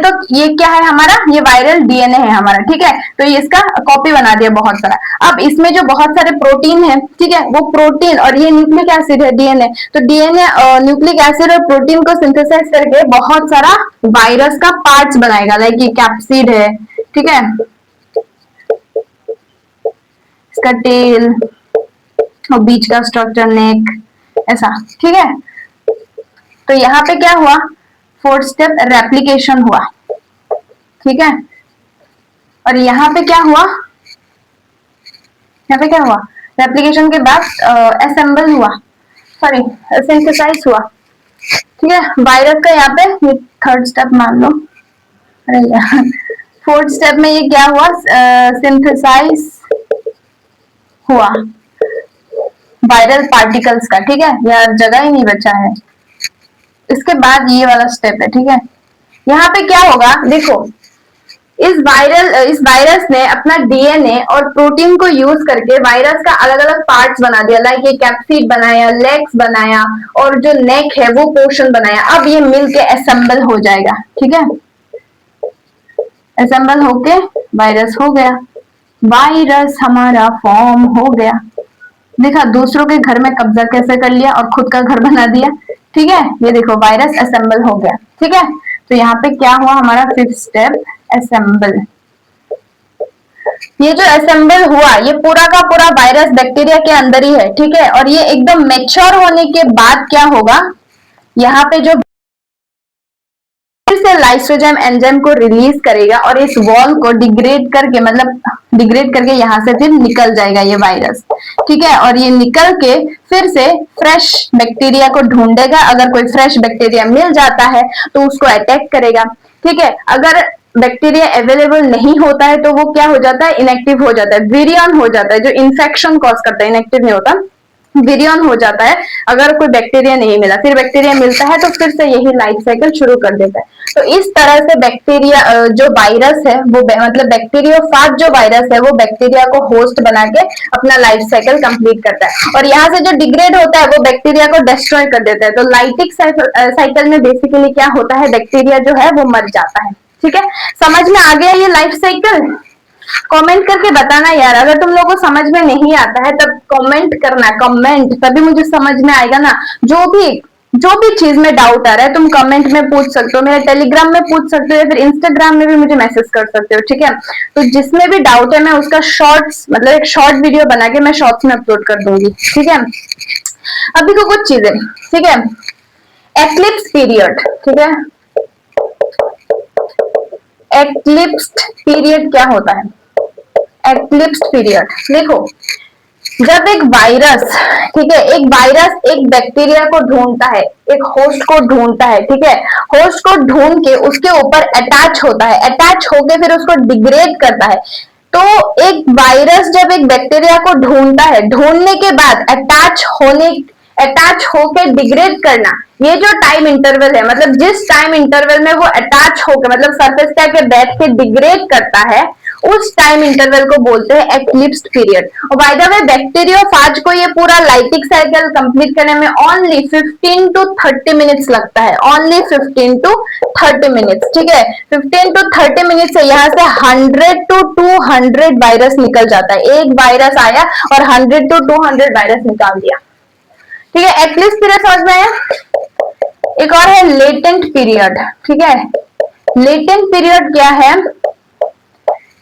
क्या है हमारा, ये वायरल डीएनए है हमारा, ठीक है, तो ये इसका कॉपी बना दिया बहुत सारा। अब इसमें जो बहुत सारे प्रोटीन है, ठीक है, वो प्रोटीन और ये न्यूक्लिक एसिड है डीएनए, तो डीएनए न्यूक्लिक एसिड और प्रोटीन को सिंथेसाइज करके बहुत सारा वायरस का पार्ट्स बनाएगा, लाइक ये कैप्सिड है, ठीक है, इसका टेल और बीच का स्ट्रक्चर नेक, ऐसा, ठीक है। तो यहाँ पे क्या हुआ, फोर्थ स्टेप रेप्लिकेशन हुआ, ठीक है, और यहाँ पे क्या हुआ, यहाँ पे क्या हुआ, रेप्लिकेशन के बाद असेंबल हुआ, सॉरी सिंथेसाइज हुआ, ठीक है, वायरस का यहाँ पे थर्ड स्टेप मान लो, अरे यार फोर्थ स्टेप में ये क्या हुआ, सिंथेसाइज हुआ वायरल पार्टिकल्स का, ठीक है, यार जगह ही नहीं बचा है, इसके बाद ये वाला स्टेप है, ठीक है। यहाँ पे क्या होगा देखो, इस वायरस ने अपना डीएनए और प्रोटीन को यूज करके वायरस का अलग अलग पार्ट्स बना दिया, लाइक ये कैप्सिड बनाया, लेग्स बनाया, और जो नेक है वो पोर्शन बनाया। अब ये मिलके असेंबल हो जाएगा, ठीक है। असेंबल होके वायरस हो गया, वायरस हमारा फॉर्म हो गया। देखा दूसरों के घर में कब्जा कैसे कर लिया और खुद का घर बना दिया, ठीक है। ये देखो वायरस असेंबल हो गया, ठीक है। तो यहाँ पे क्या हुआ हमारा फिफ्थ स्टेप, असेंबल। ये जो असेंबल हुआ ये पूरा का पूरा वायरस बैक्टीरिया के अंदर ही है, ठीक है। और ये एकदम मैच्योर होने के बाद क्या होगा, यहाँ पे जो फिर से लाइसोजाइम एंजाइम को रिलीज करेगा और इस वॉल को डिग्रेड करके, मतलब डिग्रेड करके यहाँ से फिर निकल जाएगा ये वायरस, ठीक है। और ये निकल के फिर से फ्रेश बैक्टीरिया को ढूंढेगा, अगर कोई फ्रेश बैक्टीरिया मिल जाता है तो उसको अटैक करेगा, ठीक है। अगर बैक्टीरिया अवेलेबल नहीं होता है तो वो क्या हो जाता है, इनएक्टिव हो जाता है, विरियन हो जाता है, जो इन्फेक्शन कॉज करता है, इनएक्टिव नहीं होता, विरियन हो जाता है अगर कोई बैक्टीरिया नहीं मिला। फिर बैक्टीरिया मिलता है तो फिर से यही लाइफ साइकिल शुरू कर देता है। तो इस तरह से बैक्टीरिया जो वायरस है वो मतलब बैक्टीरियोफाज जो वायरस है वो बैक्टीरिया को होस्ट बना के अपना लाइफ साइकिल कंप्लीट करता है, और यहाँ से जो डिग्रेड होता है वो बैक्टीरिया को डिस्ट्रॉय कर देता है। तो लाइटिक साइकिल में बेसिकली क्या होता है, बैक्टीरिया जो है वो मर जाता है, ठीक है। समझ में आ गया ये लाइफ साइकिल? कमेंट करके बताना यार, अगर तुम लोगों को समझ में नहीं आता है तब कमेंट करना, कमेंट, तभी मुझे समझ में आएगा ना। जो भी चीज में डाउट आ रहा है तुम कमेंट में पूछ सकते हो, मेरे टेलीग्राम में पूछ सकते हो, या फिर इंस्टाग्राम में भी मुझे मैसेज कर सकते हो, ठीक है। तो जिसमें भी डाउट है मैं उसका शॉर्ट्स, मतलब एक शॉर्ट वीडियो बना के मैं शॉर्ट्स में अपलोड कर दूंगी, ठीक है। अभी को कुछ चीजें, ठीक है। एक्लिप्स पीरियड, ठीक है। एक्लिप्स्ड पीरियड क्या होता है, एक्लिप्स्ड पीरियड देखो, जब एक वायरस, ठीक है, एक वायरस एक बैक्टीरिया को ढूंढता है, एक होस्ट को ढूंढता है, ठीक है। होस्ट को ढूंढ के उसके ऊपर अटैच होता है, अटैच होके फिर उसको डिग्रेड करता है। तो एक वायरस जब एक बैक्टीरिया को ढूंढता है, ढूंढने के बाद अटैच होके डिग्रेड करना, ये जो टाइम इंटरवल है, मतलब जिस टाइम इंटरवल में वो अटैच होकर, मतलब सरफेस पे आके बैठ के डिग्रेड करता है, उस टाइम इंटरवल को बोलते हैं एक्लिप्स्ड पीरियड। और बाय द वे बैक्टीरियोफाज को ये पूरा लाइटिक साइकिल कंप्लीट करने में ओनली 15 to 30 मिनट्स लगता है, ओनली 15 to 30 मिनट्स, ठीक है। 15 to 30 मिनट से यहाँ से 100 to 200 वायरस निकल जाता है। एक वायरस आया और 100 to 200 वायरस निकाल दिया, ठीक है। एक्लिप्स पीरियड समझ में आया? एक और है लेटेंट पीरियड, ठीक है। लेटेंट पीरियड क्या है,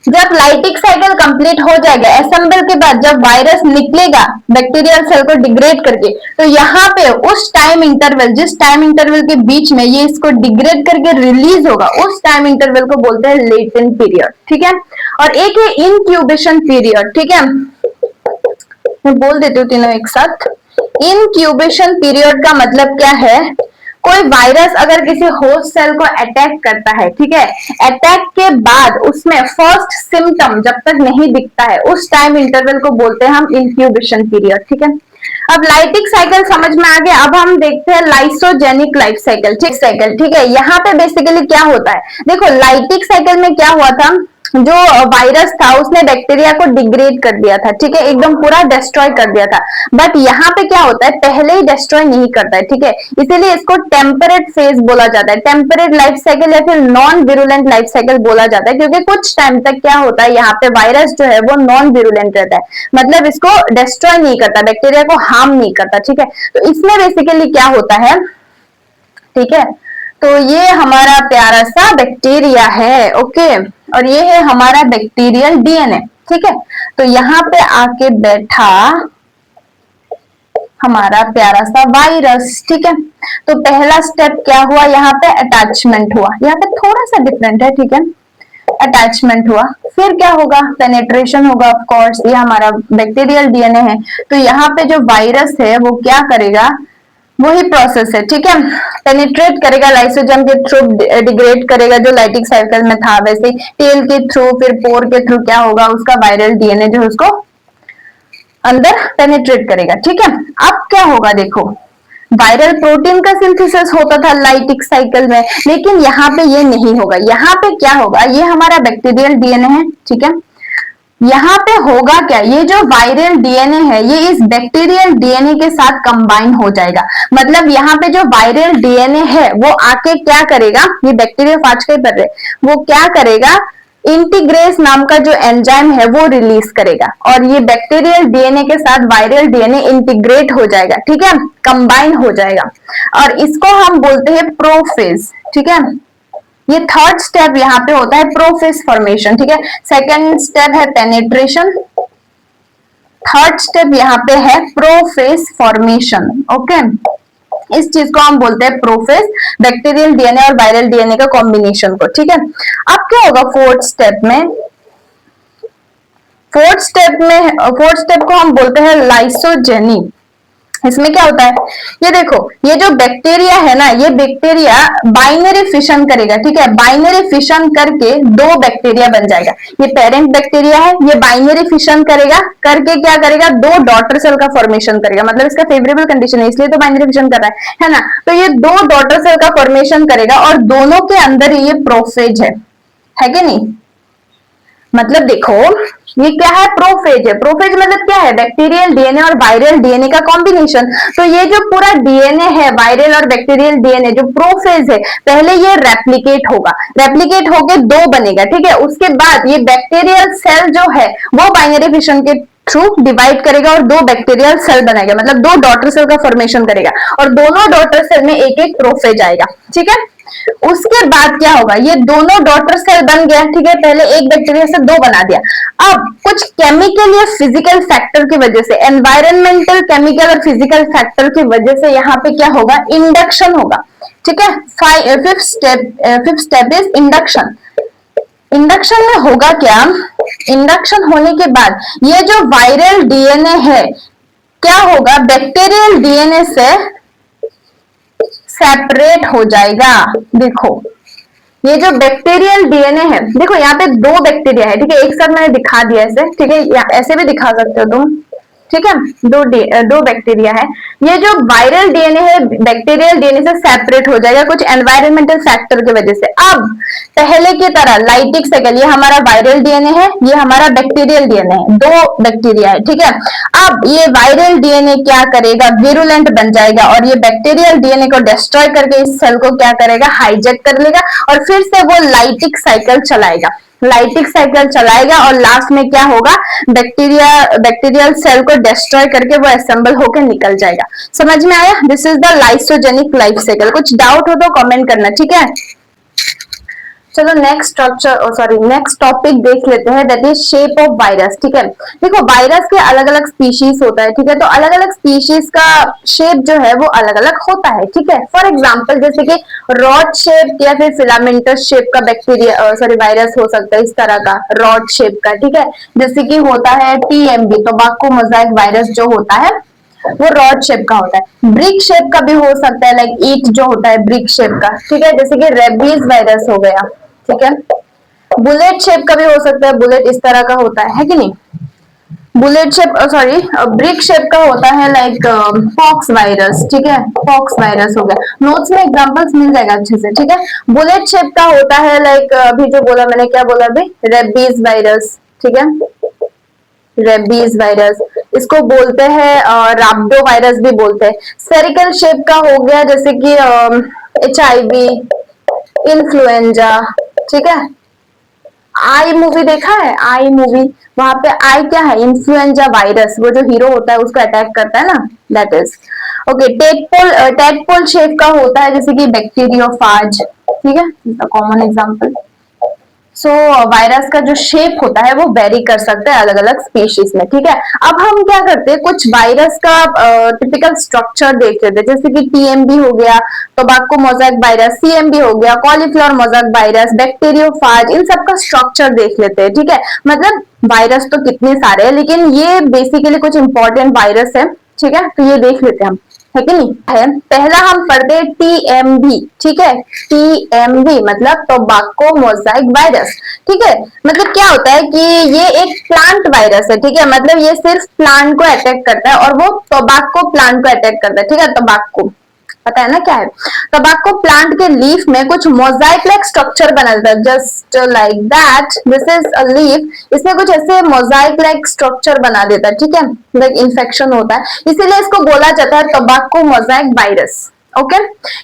जब लाइटिक साइकिल कंप्लीट हो जाएगा, असेंबल के बाद जब वायरस निकलेगा बैक्टीरियल सेल को डिग्रेड करके, तो यहाँ पे उस टाइम इंटरवल, जिस टाइम इंटरवल के बीच में ये इसको डिग्रेड करके रिलीज होगा, उस टाइम इंटरवल को बोलते हैं लेटेंट पीरियड, ठीक है। और एक है इनक्यूबेशन पीरियड, ठीक है। मैं बोल देती हूँ तीनों एक साथ। इनक्यूबेशन पीरियड का मतलब क्या है, कोई वायरस अगर किसी होस्ट सेल को अटैक करता है, ठीक है, अटैक के बाद उसमें फर्स्ट सिम्टम जब तक नहीं दिखता है, उस टाइम इंटरवल को बोलते हैं हम इंक्यूबेशन पीरियड, ठीक है। अब लाइटिक साइकिल समझ में आ गया। अब हम देखते हैं लाइसोजेनिक लाइफ साइकिल, ठीक है। यहाँ पे बेसिकली क्या होता है, देखो लाइटिक साइकिल में क्या हुआ था, जो वायरस था उसने बैक्टीरिया को डिग्रेड कर दिया था, ठीक है, एकदम पूरा डिस्ट्रॉय कर दिया था। बट यहाँ पे क्या होता है, पहले ही डिस्ट्रॉय नहीं करता है, ठीक है। इसीलिए इसको टेम्परेट फेज बोला जाता है, टेम्परेट लाइफ साइकिल या फिर नॉन विरुलेंट लाइफ साइकिल बोला जाता है, क्योंकि कुछ टाइम तक क्या होता है, यहाँ पे वायरस जो है वो नॉन विरुलेंट रहता है, मतलब इसको डिस्ट्रॉय नहीं करता, बैक्टीरिया को हार्म नहीं करता, ठीक है। तो इसमें बेसिकली क्या होता है, ठीक है, तो ये हमारा प्यारा सा बैक्टीरिया है, ओके। और ये है हमारा बैक्टीरियल डीएनए, ठीक है। तो यहाँ पे आके बैठा हमारा प्यारा सा वायरस, ठीक है। तो पहला स्टेप क्या हुआ, यहाँ पे अटैचमेंट हुआ, यहाँ पे थोड़ा सा डिफरेंट है, ठीक है। अटैचमेंट हुआ, फिर क्या होगा, पेनेट्रेशन होगा, ऑफ कोर्स ये हमारा बैक्टीरियल डीएनए है। तो यहाँ पे जो वायरस है वो क्या करेगा, वही प्रोसेस है, ठीक है। पेनिट्रेट करेगा, लाइसोजाइम के थ्रू डिग्रेड करेगा, जो लाइटिक साइकिल में था वैसे टेल के थ्रू, फिर पोर के थ्रू क्या होगा, उसका वायरल डीएनए जो उसको अंदर पेनिट्रेट करेगा, ठीक है। अब क्या होगा देखो, वायरल प्रोटीन का सिंथेसिस होता था लाइटिक साइकिल में, लेकिन यहाँ पे ये नहीं होगा। यहाँ पे क्या होगा, ये हमारा बैक्टीरियल डीएनए है, ठीक है। यहाँ पे होगा क्या, ये जो वायरल डीएनए है ये इस बैक्टीरियल डीएनए के साथ कंबाइन हो जाएगा। मतलब यहाँ पे जो वायरल डीएनए है वो आके क्या करेगा, ये बैक्टीरिया फाज के कर रहे, वो क्या करेगा, इंटीग्रेस नाम का जो एंजाइम है वो रिलीज करेगा, और ये बैक्टीरियल डीएनए के साथ वायरल डीएनए इंटीग्रेट हो जाएगा, ठीक है, कंबाइन हो जाएगा, और इसको हम बोलते हैं प्रोफेज, ठीक है। ये थर्ड स्टेप यहाँ पे होता है प्रोफेज फॉर्मेशन, ठीक है। सेकेंड स्टेप है पेनेट्रेशन, थर्ड स्टेप यहाँ पे है प्रोफेज फॉर्मेशन, ओके। इस चीज को हम बोलते हैं प्रोफेज, बैक्टीरियल डीएनए और वायरल डीएनए का कॉम्बिनेशन को, ठीक है। अब क्या होगा फोर्थ स्टेप में, फोर्थ स्टेप को हम बोलते हैं लाइसोजेनी। इसमें क्या होता है, ये देखो, ये जो बैक्टीरिया है ना, ये बैक्टीरिया बाइनरी फिशन करेगा, ठीक है। बाइनरी फिशन करके दो बैक्टीरिया बन जाएगा। ये पेरेंट बैक्टीरिया है, ये बाइनरी फिशन करेगा, करके क्या करेगा, दो डॉटर सेल का फॉर्मेशन करेगा। मतलब इसका फेवरेबल कंडीशन है, इसलिए तो बाइनरी फिशन कर रहा है ना। तो ये दो डॉटर सेल का फॉर्मेशन करेगा और दोनों के अंदर ये प्रोफेज है कि नहीं। मतलब देखो ये क्या है, प्रोफेज है। प्रोफेज मतलब क्या है, बैक्टीरियल डीएनए और वायरल डीएनए का कॉम्बिनेशन। तो ये जो पूरा डीएनए है, वायरल और बैक्टीरियल डीएनए जो प्रोफेज है, पहले ये रेप्लिकेट होगा, रेप्लिकेट होके दो बनेगा, ठीक है। उसके बाद ये बैक्टीरियल सेल जो है वो बाइनरी फिशन के थ्रू डिवाइड करेगा और दो बैक्टीरियल सेल बनाएगा, मतलब दो डॉटर सेल का फॉर्मेशन करेगा, और दोनों डॉटर सेल में एक एक प्रोफेज आएगा, ठीक है। उसके बाद क्या होगा, ये दोनों डॉटर सेल बन गया, ठीक है। पहले एक बैक्टीरिया से दो बना दिया। अब कुछ केमिकल या फिजिकल फैक्टर की वजह से, एनवायरमेंटल, केमिकल और फिजिकल फैक्टर की वजह से यहाँ पे क्या होगा, इंडक्शन होगा, ठीक है। Fifth step is induction. Induction में होगा क्या, इंडक्शन होने के बाद ये जो वायरल डीएनए है क्या होगा, बैक्टीरियल डीएनए से सेपरेट हो जाएगा। देखो ये जो बैक्टीरियल डीएनए है, देखो यहाँ पे दो बैक्टीरिया है, ठीक है। एक साथ मैंने दिखा दिया ऐसे, ठीक है, ऐसे भी दिखा सकते हो तुम, ठीक है। दो बैक्टीरिया है। ये जो वायरल डीएनए है बैक्टीरियल डीएनए से सेपरेट हो जाएगा कुछ एनवायरमेंटल फैक्टर की वजह से। अब पहले की तरह लाइटिक साइकिल, ये हमारा वायरल डीएनए है, ये हमारा बैक्टीरियल डीएनए है, दो बैक्टीरिया है, ठीक है। अब ये वायरल डीएनए क्या करेगा, विरुलेंट बन जाएगा, और ये बैक्टीरियल डीएनए को डिस्ट्रॉय करके इस सेल को क्या करेगा, हाईजैक कर लेगा, और फिर से वो लाइटिक साइकिल चलाएगा, लाइटिक साइकिल चलाएगा, और लास्ट में क्या होगा, बैक्टीरियल सेल को डिस्ट्रॉय करके वो असेंबल होकर निकल जाएगा। समझ में आया, this is the lysogenic life cycle. कुछ डाउट हो तो कमेंट करना, ठीक है। चलो नेक्स्ट टॉपिक देख लेते हैं, that is shape of virus, ठीक है। देखो वायरस के अलग अलग स्पीशीज होता है, ठीक है। तो अलग अलग स्पीशीज का शेप जो है वो अलग अलग होता है, ठीक है। फॉर एग्जांपल जैसे कि रॉड शेप या फिर फिलामेंटस शेप का वायरस हो सकता है, इस तरह का रॉड शेप का, ठीक है। जैसे कि होता है टीएमवी, टोबैको मोजाइक वायरस जो होता है वो रॉड शेप का होता है। ब्रिक शेप का भी हो सकता है, लाइक ईट जो होता है ब्रिक शेप का, ठीक है। जैसे कि रेबीज वायरस हो गया, ठीक है। बुलेट शेप का भी हो सकता है, बुलेट इस तरह का होता है कि नहीं। बुलेट शेप ब्रिक शेप का होता है लाइक पॉक्स वायरस, ठीक है। पॉक्स वायरस हो गया, नोट्स में एग्जांपल्स मिल जाएगा अच्छे से, ठीक है। बुलेट शेप का होता है लाइक अभी जो बोला मैंने, क्या बोला अभी, रेबीज वायरस, ठीक है। रेबीज वायरस इसको बोलते हैं, राब्डो वायरस भी बोलते हैं। स्फेरिकल शेप का हो गया जैसे कि HIV, इन्फ्लुएंजा, ठीक है। आई मूवी देखा है, आई मूवी, वहां पे आई क्या है, इन्फ्लुएंजा वायरस, वो जो हीरो होता है उसको अटैक करता है ना, that is okay. Tadpole shape का होता है जैसे कि बैक्टीरियोफाज, ठीक है, कॉमन एग्जांपल। सो वायरस का जो शेप होता है वो वेरी कर सकता है अलग अलग स्पीशीज में, ठीक है। अब हम क्या करते हैं, कुछ वायरस का टिपिकल स्ट्रक्चर देख लेते हैं, जैसे कि टीएमबी हो गया, टोबैको मोजाइक वायरस, सीएमबी हो गया, कॉलीफ्लावर मोजाइक वायरस, बैक्टीरियोफाज, इन सब का स्ट्रक्चर देख लेते हैं, ठीक है। मतलब वायरस तो कितने सारे हैं, लेकिन ये बेसिकली कुछ इंपॉर्टेंट वायरस है, ठीक है। तो ये देख लेते हैं हम, है कि नहीं है। पहला हम पढ़ते TMV, ठीक है, TMV मतलब टोबैको मोजाइक वायरस, ठीक है। मतलब क्या होता है कि ये एक प्लांट वायरस है, ठीक है, मतलब ये सिर्फ प्लांट को अटैक करता है और वो टोबैको प्लांट को अटैक करता है, ठीक है। टोबैको पता है ना क्या है। टोबैको प्लांट के लीफ में कुछ मोजाइक लाइक स्ट्रक्चर बना रहता है, just like that, this is a leaf, इसमें कुछ ऐसे मोजाइक लाइक स्ट्रक्चर बना देता है, ठीक है, लाइक इन्फेक्शन होता है, इसीलिए इसको बोला जाता है टोबैको मोजाइक वायरस। ओके,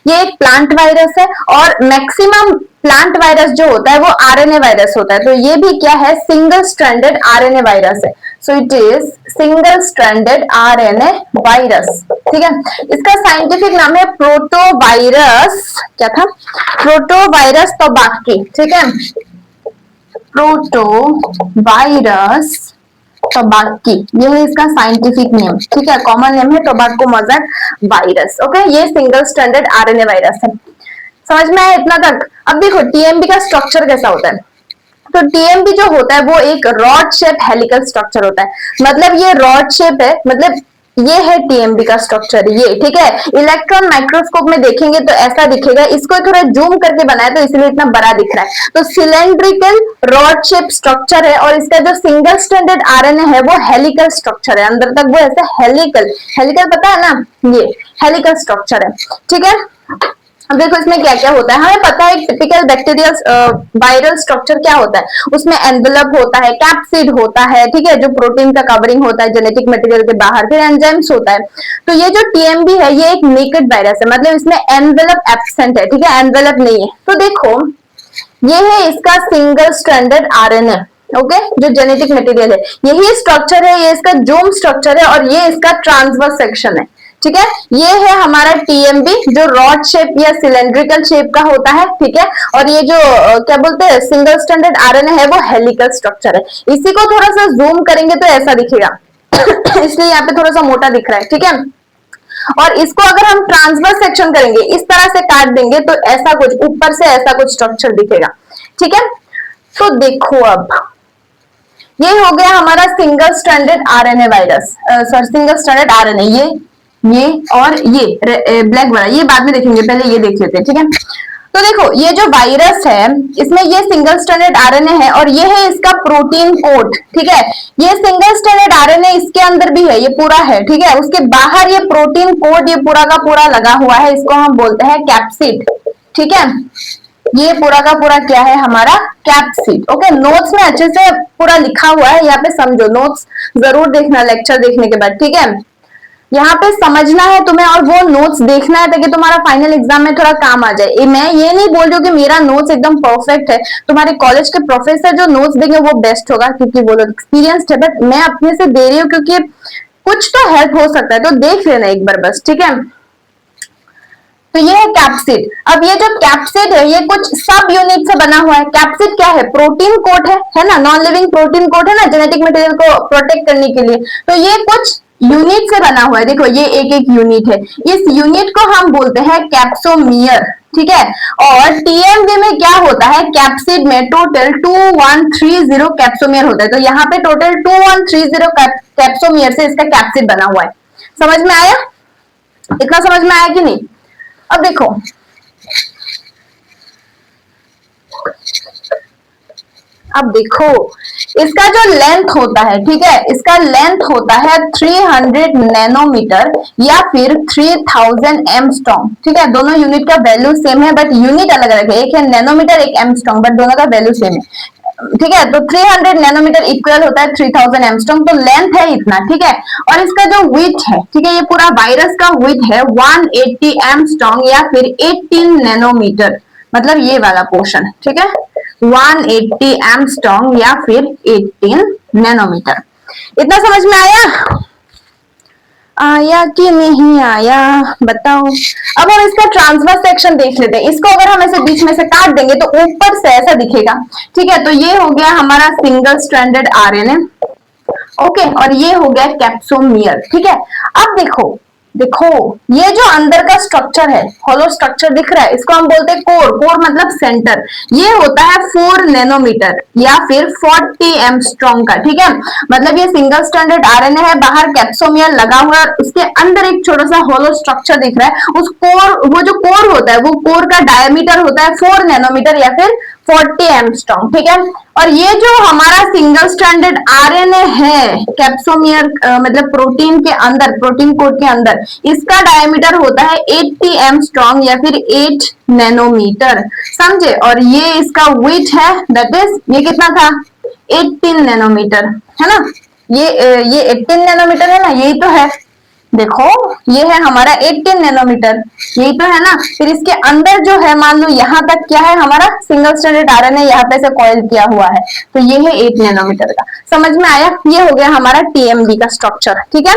ये एक प्लांट वायरस है और मैक्सिमम प्लांट वायरस जो होता है वो आरएनए वायरस होता है, तो ये भी क्या है, सिंगल स्ट्रैंडेड आरएनए वायरस है। So it is single stranded RNA virus, ठीक है। इसका साइंटिफिक नाम है प्रोटोवायरस, क्या था, प्रोटोवायरस टोबैकी, ठीक है, प्रोटोवायरस टोबैकी, ये है इसका साइंटिफिक नेम, ठीक है। कॉमन नेम है टोबैको मोजाइक वायरस। ओके, ये सिंगल स्ट्रैंडेड आरएनए वायरस है। समझ में आया इतना तक। अब देखो टीएमबी का स्ट्रक्चर कैसा होता है। तो टीएमबी जो होता है वो एक रॉड शेप हेलिकल स्ट्रक्चर होता है, मतलब ये रॉड शेप है, मतलब ये है टीएमबी का स्ट्रक्चर, ये, ठीक है। इलेक्ट्रॉन माइक्रोस्कोप में देखेंगे तो ऐसा दिखेगा, इसको थोड़ा जूम करके बनाया तो इसलिए इतना बड़ा दिख रहा है। तो सिलेंड्रिकल रॉड शेप स्ट्रक्चर है और इसका जो सिंगल स्ट्रैंडेड आरएनए है वो हेलिकल स्ट्रक्चर है, अंदर तक वो ऐसे हेलिकल, हेलिकल पता है ना, ये हेलिकल स्ट्रक्चर है, ठीक है। अब देखो इसमें क्या क्या होता है, हमें पता है टिपिकल बैक्टीरियल वायरल स्ट्रक्चर क्या होता है, उसमें एनवेलप होता है, कैप्सिड होता है, ठीक है, जो प्रोटीन का कवरिंग होता है जेनेटिक मटेरियल के बाहर, फिर एंजाइम्स होता है। तो ये जो टीएमबी है ये एक नेकेड वायरस है, मतलब इसमें एनवेलप एब्सेंट है, ठीक है, एनवेलप नहीं है। तो देखो ये है इसका सिंगल स्ट्रैंडेड आरएनए, ओके, जो जेनेटिक मटेरियल है, यही स्ट्रक्चर है, ये इसका जूम स्ट्रक्चर है और ये इसका ट्रांसवर्स सेक्शन है, ठीक है। ये है हमारा टीएमबी जो रॉड शेप या सिलेंड्रिकल शेप का होता है, ठीक है। और ये जो क्या बोलते हैं सिंगल स्ट्रैंडेड आरएनए है वो हेलिकल स्ट्रक्चर है। इसी को थोड़ा सा जूम करेंगे तो ऐसा दिखेगा इसलिए यहाँ पे थोड़ा सा मोटा दिख रहा है, ठीक है। और इसको अगर हम ट्रांसवर्स सेक्शन करेंगे, इस तरह से काट देंगे तो ऐसा कुछ ऊपर से ऐसा कुछ स्ट्रक्चर दिखेगा, ठीक है। तो देखो अब ये हो गया हमारा single stranded RNA virus, sorry single stranded RNA, ये और ये ब्लैक वाला ये बाद में देखेंगे, पहले ये देख लेते हैं, ठीक है। तो देखो ये जो वायरस है इसमें ये सिंगल स्ट्रैंडेड आरएनए है और ये है इसका प्रोटीन कोड, ठीक है। ये सिंगल स्ट्रैंडेड आरएनए इसके अंदर भी है, ये पूरा है, ठीक है। उसके बाहर ये प्रोटीन कोड ये पूरा का पूरा लगा हुआ है, इसको हम बोलते हैं कैप्सिड, ठीक है। ये पूरा का पूरा क्या है हमारा कैप्सिड। ओके, नोट्स में अच्छे से पूरा लिखा हुआ है, यहाँ पे समझो, नोट्स जरूर देखना लेक्चर देखने के बाद, ठीक है। यहाँ पे समझना है तुम्हें और वो नोट्स देखना है ताकि तुम्हारा फाइनल एग्जाम में थोड़ा काम आ जाए। मैं ये नहीं बोल रही हूँ कि मेरा नोट्स एकदम परफेक्ट है, तुम्हारे कॉलेज के प्रोफेसर जो नोट्स देंगे वो बेस्ट होगा क्योंकि वो लोग एक्सपीरियंस्ड है, बट मैं अपने से दे रही हूँ क्योंकि कुछ तो हेल्प हो सकता है, तो देख लेना एक बार बस, ठीक है। तो ये है कैप्सिड। अब ये जो कैप्सिड है ये कुछ सब यूनिट से बना हुआ है। कैप्सिड क्या है, प्रोटीन कोट है ना, नॉन लिविंग प्रोटीन कोट है ना, जेनेटिक मटेरियल को प्रोटेक्ट करने के लिए। तो ये कुछ यूनिट से बना हुआ है, देखो ये एक एक यूनिट है, इस यूनिट को हम बोलते हैं कैप्सोमियर, ठीक है। और टीएमवी में क्या होता है, कैप्सिड में टोटल 2130 कैप्सोमियर होता है, तो यहाँ पे टोटल 2130 कैप्सोमियर से इसका कैप्सिड बना हुआ है। समझ में आया, इतना समझ में आया कि नहीं। अब देखो इसका जो लेंथ होता है, ठीक है, इसका लेंथ होता है 300 नैनोमीटर या फिर 3000 एमस्ट्रॉन्ग, ठीक है। दोनों यूनिट का वैल्यू सेम है बट यूनिट अलग अलग है, एक है नैनोमीटर एक एमस्ट्रॉन्ग, बट दोनों का वैल्यू सेम है, ठीक है। तो 300 नैनोमीटर इक्वल होता है 3000 एमस्ट्रॉन्ग, तो लेंथ है इतना, ठीक है। और इसका जो विड्थ है, ठीक है, ये पूरा वायरस का विड्थ है 180 एमस्ट्रॉन्ग या फिर 18 नैनोमीटर, मतलब ये वाला पोर्शन, ठीक है, 180 एमस्ट्रॉन्ग या फिर 18 नैनोमीटर। इतना समझ में आया कि नहीं आया बताओ। अब हम इसका ट्रांसवर्स सेक्शन देख लेते हैं। इसको अगर हम ऐसे बीच में से काट देंगे तो ऊपर से ऐसा दिखेगा, ठीक है। तो ये हो गया हमारा सिंगल स्ट्रैंडेड आरएनए, ओके, और ये हो गया कैप्सोमियर, ठीक है। अब देखो देखो ये जो अंदर का स्ट्रक्चर है, होलो स्ट्रक्चर दिख रहा है, इसको हम बोलते हैं कोर। कोर मतलब सेंटर। ये होता है 4 नैनोमीटर या फिर 40 एंगस्ट्रॉम का, ठीक है। मतलब ये सिंगल स्ट्रैंडेड आरएनए है, बाहर कैप्सोमियर लगा हुआ है, उसके अंदर एक छोटा सा होलो स्ट्रक्चर दिख रहा है। उस कोर, वो जो कोर होता है, वो कोर का डायमीटर होता है 4 नैनोमीटर या फिर 40 एंगस्ट्रॉम, ठीक है। और ये जो हमारा सिंगल स्ट्रैंडेड आरएनए है कैप्सोमियर मतलब प्रोटीन के अंदर, प्रोटीन कोड के अंदर, इसका डायमीटर होता है 80 एंगस्ट्रॉम या फिर 8 नैनोमीटर, समझे। और ये इसका वेट है, दैट इज ये कितना था, 18 नैनोमीटर, है ना। ये 18 नैनोमीटर है ना, यही तो है। देखो ये है हमारा 18 नैनोमीटर, यही तो है ना। फिर इसके अंदर जो है, मान लो यहाँ तक क्या है हमारा सिंगल स्ट्रैंडेड आरएनए, यहाँ पे से कॉइल किया हुआ है, तो ये है 8 नैनोमीटर का। समझ में आया। ये हो गया हमारा टीएमबी का स्ट्रक्चर, ठीक है।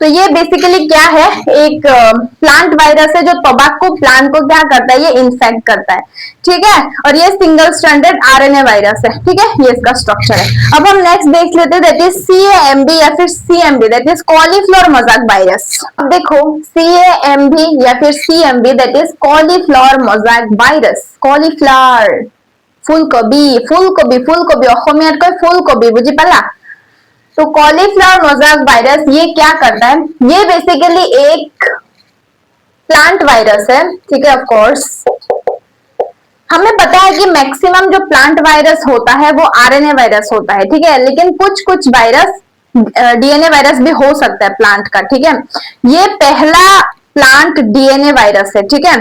तो ये बेसिकली क्या है, एक प्लांट वायरस है जो टोबैको प्लांट को क्या करता है, ये इन्फेक्ट करता है, ठीक है। और ये सिंगल स्ट्रैंडेड आरएनए वायरस है, ठीक है। ये इसका स्ट्रक्चर है। अब हम नेक्स्ट देख लेते हैं, दैट इज सीएएमबी या फिर CMB, that is cauliflower mosaic virus. अब देखो सीएएमबी या फिर CMB, that is cauliflower mosaic virus. Cauliflower ফুলকবি, ফুলকবি, ফুলকবি অসমীয়াত কয় ফুলকবি, বুঝি পালা। तो कॉलीफ्लावर मोज़ेक वायरस ये क्या करता है, ये बेसिकली एक प्लांट वायरस है, ठीक है। ऑफ कोर्स हमें पता है कि मैक्सिमम जो प्लांट वायरस होता है वो आरएनए वायरस होता है, ठीक है। लेकिन कुछ कुछ वायरस डीएनए वायरस भी हो सकता है प्लांट का, ठीक है। ये पहला प्लांट डीएनए वायरस है, ठीक है।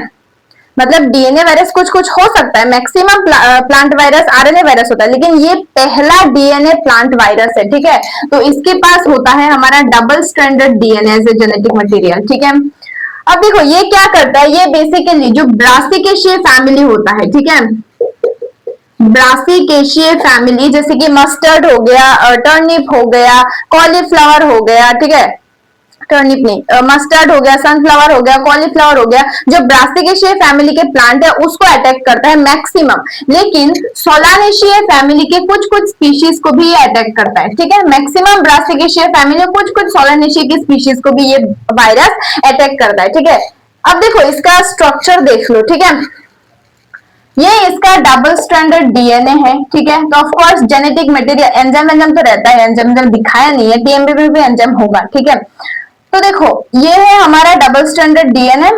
मतलब डीएनए वायरस कुछ कुछ हो सकता है, maximum plant virus RNA virus होता है, लेकिन ये पहला डीएनए प्लांट वायरस है, ठीक है। तो इसके पास होता है हमारा double stranded DNA as a genetic material, ठीक है। अब देखो ये क्या करता है, ये बेसिकली जो ब्रासिकेशिए फैमिली होता है, ठीक है। ब्रासिकेशिए फैमिली, जैसे कि मस्टर्ड हो गया, टर्निप हो गया, कॉलीफ्लावर हो गया, ठीक है। टर्निप नहीं, मस्टर्ड हो गया, सनफ्लावर हो गया, कॉलीफ्लावर हो गया, जो ब्रासिकेशिए फैमिली के प्लांट है उसको अटैक करता है मैक्सिमम। लेकिन सोलानेशिए फैमिली के कुछ कुछ स्पीशीज को भी ये अटैक करता है, ठीक है। मैक्सिमम ब्रासिकेशिए फैमिली, कुछ कुछ सोलानेशिए की स्पीशीज को भी ये वायरस अटैक करता है, ठीक है। अब देखो इसका स्ट्रक्चर देख लो, ठीक है। ये इसका डबल स्ट्रैंडेड डीएनए है, ठीक है। तो of course genetic material, enzyme तो रहता है, एंजाइम दिखाया नहीं है, टीएमबी में भी एंजाइम होगा, ठीक है। तो देखो ये है हमारा डबल स्ट्रैंडेड डीएनए,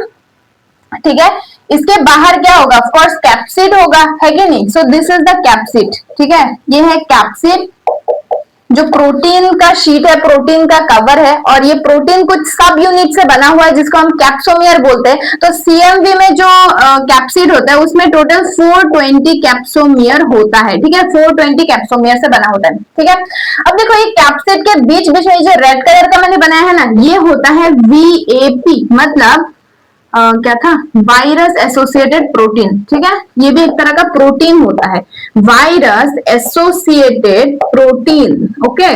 ठीक है। इसके बाहर क्या होगा, ऑफ कोर्स कैप्सिड होगा, है कि नहीं। So this is the capsid, ठीक है। ये है कैप्सिड, जो प्रोटीन का शीट है, प्रोटीन का कवर है, और ये प्रोटीन कुछ सब यूनिट से बना हुआ है जिसको हम कैप्सोमियर बोलते हैं। तो सीएमवी में जो कैप्सिड होता है उसमें टोटल 420 कैप्सोमियर होता है, ठीक है। 420 कैप्सोमियर से बना होता है, ठीक है। अब देखो ये कैप्सिड के बीच बीच में जो रेड कलर का मैंने बनाया है ना, ये होता है वीएपी, मतलब क्या था, वायरस एसोसिएटेड प्रोटीन, ठीक है। ये भी एक तरह का प्रोटीन होता है, वायरस एसोसिएटेड प्रोटीन, ओके।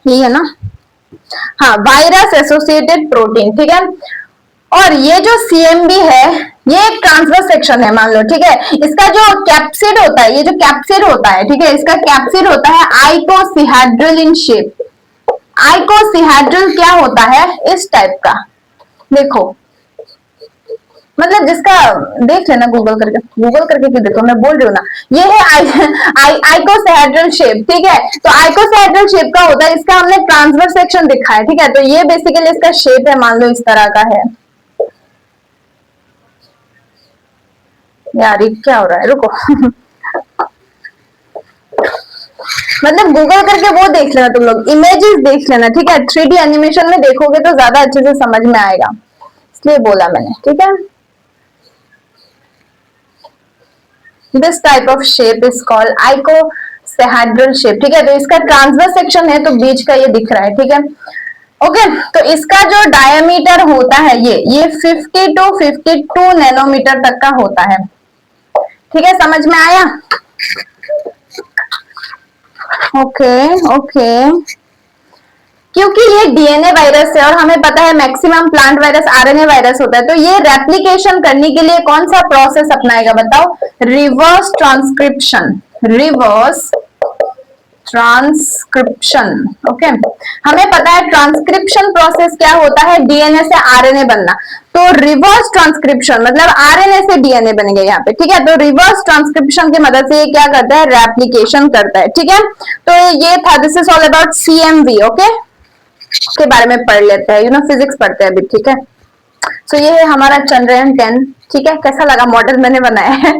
ये है ना, हाँ, वायरस एसोसिएटेड प्रोटीन, ठीक है। और ये जो सीएमबी है ये एक ट्रांसवर्स सेक्शन है, मान लो, ठीक है। इसका जो कैप्सिड होता है, ये जो कैप्सिड होता है, ठीक है, इसका कैप्सिड होता है आइकोसाहेड्रल इन शेप। आइकोसाहेड्रल क्या होता है, इस टाइप का, देखो, मतलब जिसका देख लेना गूगल करके क्यों देखो, मैं बोल रही हूँ ना। ये है आइकोसाहेड्रल शेप, ठीक है। तो आइकोसाहेड्रल शेप का होता है, इसका हमने ट्रांसवर्स सेक्शन दिखा है, ठीक है। तो ये बेसिकली इसका शेप है, मान लो इस तरह का है। यार ये क्या हो रहा है, रुको मतलब गूगल करके वो देख लेना, तुम लोग इमेजेस देख लेना, ठीक है। 3D एनिमेशन में देखोगे तो ज्यादा अच्छे से समझ में आएगा, इसलिए बोला मैंने, ठीक है। This type of shape is called आइकोसाहेड्रल shape, ठीक है। तो इसका ट्रांसवर्स सेक्शन है, तो बीच का ये दिख रहा है, ठीक है, ओके। तो इसका जो डायमीटर होता है ये 50 to 52 नैनोमीटर तक का होता है, ठीक है। समझ में आया, ओके। क्योंकि ये डीएनए वायरस है और हमें पता है maximum plant virus RNA virus होता है, तो ये रेप्लिकेशन करने के लिए कौन सा प्रोसेस अपनाएगा, बताओ, reverse transcription. Reverse transcription. Okay, हमें पता है ट्रांसक्रिप्शन प्रोसेस क्या होता है, डीएनए से आरएनए बनना। तो रिवर्स ट्रांसक्रिप्शन मतलब आरएनए से डीएनए बनेगा यहाँ पे, ठीक है। तो रिवर्स ट्रांसक्रिप्शन की मदद से ये क्या करता है, रेप्लिकेशन करता है, ठीक है। तो ये था, this is all about CMV. Okay, के बारे में पढ़ लेते हैं, फिजिक्स पढ़ते हैं अभी, ठीक है। सो ये है हमारा चंद्रयान 10, ठीक है। कैसा लगा, मॉडल मैंने बनाया है।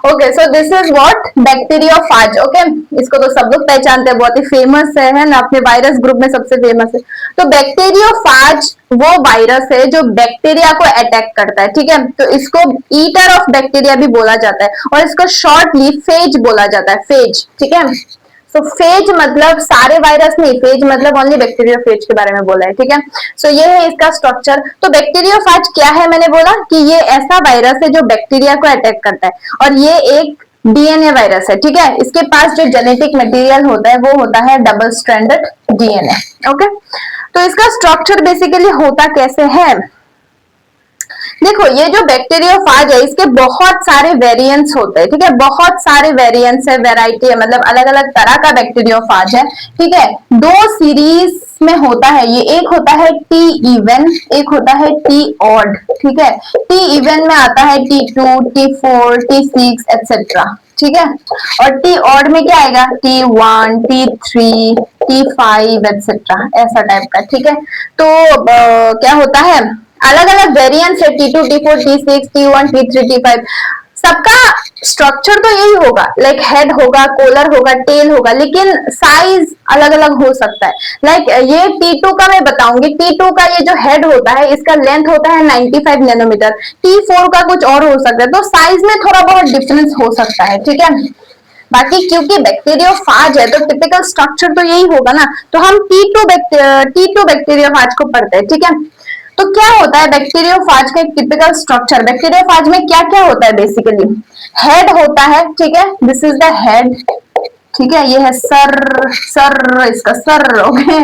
Okay, so this is what, bacteriophage. Okay, इसको तो सब लोग पहचानते हैं, बहुत ही फेमस है ना, अपने वायरस ग्रुप में सबसे फेमस है। तो बैक्टीरियोफाज वो वायरस है जो बैक्टीरिया को अटैक करता है, ठीक है। तो इसको ईटर ऑफ बैक्टीरिया भी बोला जाता है, और इसको शॉर्टली फेज बोला जाता है, फेज, ठीक है। तो फेज मतलब सारे वायरस नहीं, फेज मतलब ओनली बैक्टीरियोफेज के बारे में बोला है, ठीक है। सो ये है इसका स्ट्रक्चर। तो बैक्टीरियोफेज क्या है, मैंने बोला कि ये ऐसा वायरस है जो बैक्टीरिया को अटैक करता है, और ये एक डीएनए वायरस है, ठीक है। इसके पास जो जेनेटिक मटेरियल होता है वो होता है डबल स्ट्रैंडेड डीएनए। ओके, तो इसका स्ट्रक्चर बेसिकली होता कैसे है, देखो ये जो बैक्टीरियोफाज है इसके बहुत सारे वेरिएंट्स होते हैं, ठीक है। बहुत सारे वेरिएंट्स है, वैरायटी है, मतलब अलग अलग तरह का बैक्टीरियोफाज है, ठीक है। दो सीरीज में होता है ये, एक होता है टी इवन, एक होता है टी ऑड, ठीक है। टी इवन में आता है T2, T4, T6 एक्सेट्रा, ठीक है। और टी ऑड में क्या आएगा, T1, T3, T5 एक्सेट्रा, ऐसा टाइप का, ठीक है। तो क्या होता है, अलग अलग वेरिएंट्स है, T2, T4, T6, T1, T3, T5। सबका स्ट्रक्चर तो यही होगा, लाइक हेड होगा, कोलर होगा, टेल होगा, लेकिन साइज अलग अलग हो सकता है। लाइक ये T2 का मैं बताऊंगी, T2 का ये जो हेड होता है इसका लेंथ होता है 95 नैनोमीटर, T4 का कुछ और हो सकता है, तो साइज में थोड़ा बहुत डिफरेंस हो सकता है, ठीक है। बाकी क्योंकि बैक्टीरियोफाज है तो टिपिकल स्ट्रक्चर तो यही होगा ना, तो हम T2 बैक्टीरियोफाज को पढ़ते हैं, ठीक है। तो क्या होता है बैक्टीरियोफाज का एक टिपिकल स्ट्रक्चर, बैक्टीरियोफाज में क्या क्या होता है, बेसिकली हेड होता है, ठीक है। दिस इज द हेड, ठीक है। ये है सर इसका सर, okay.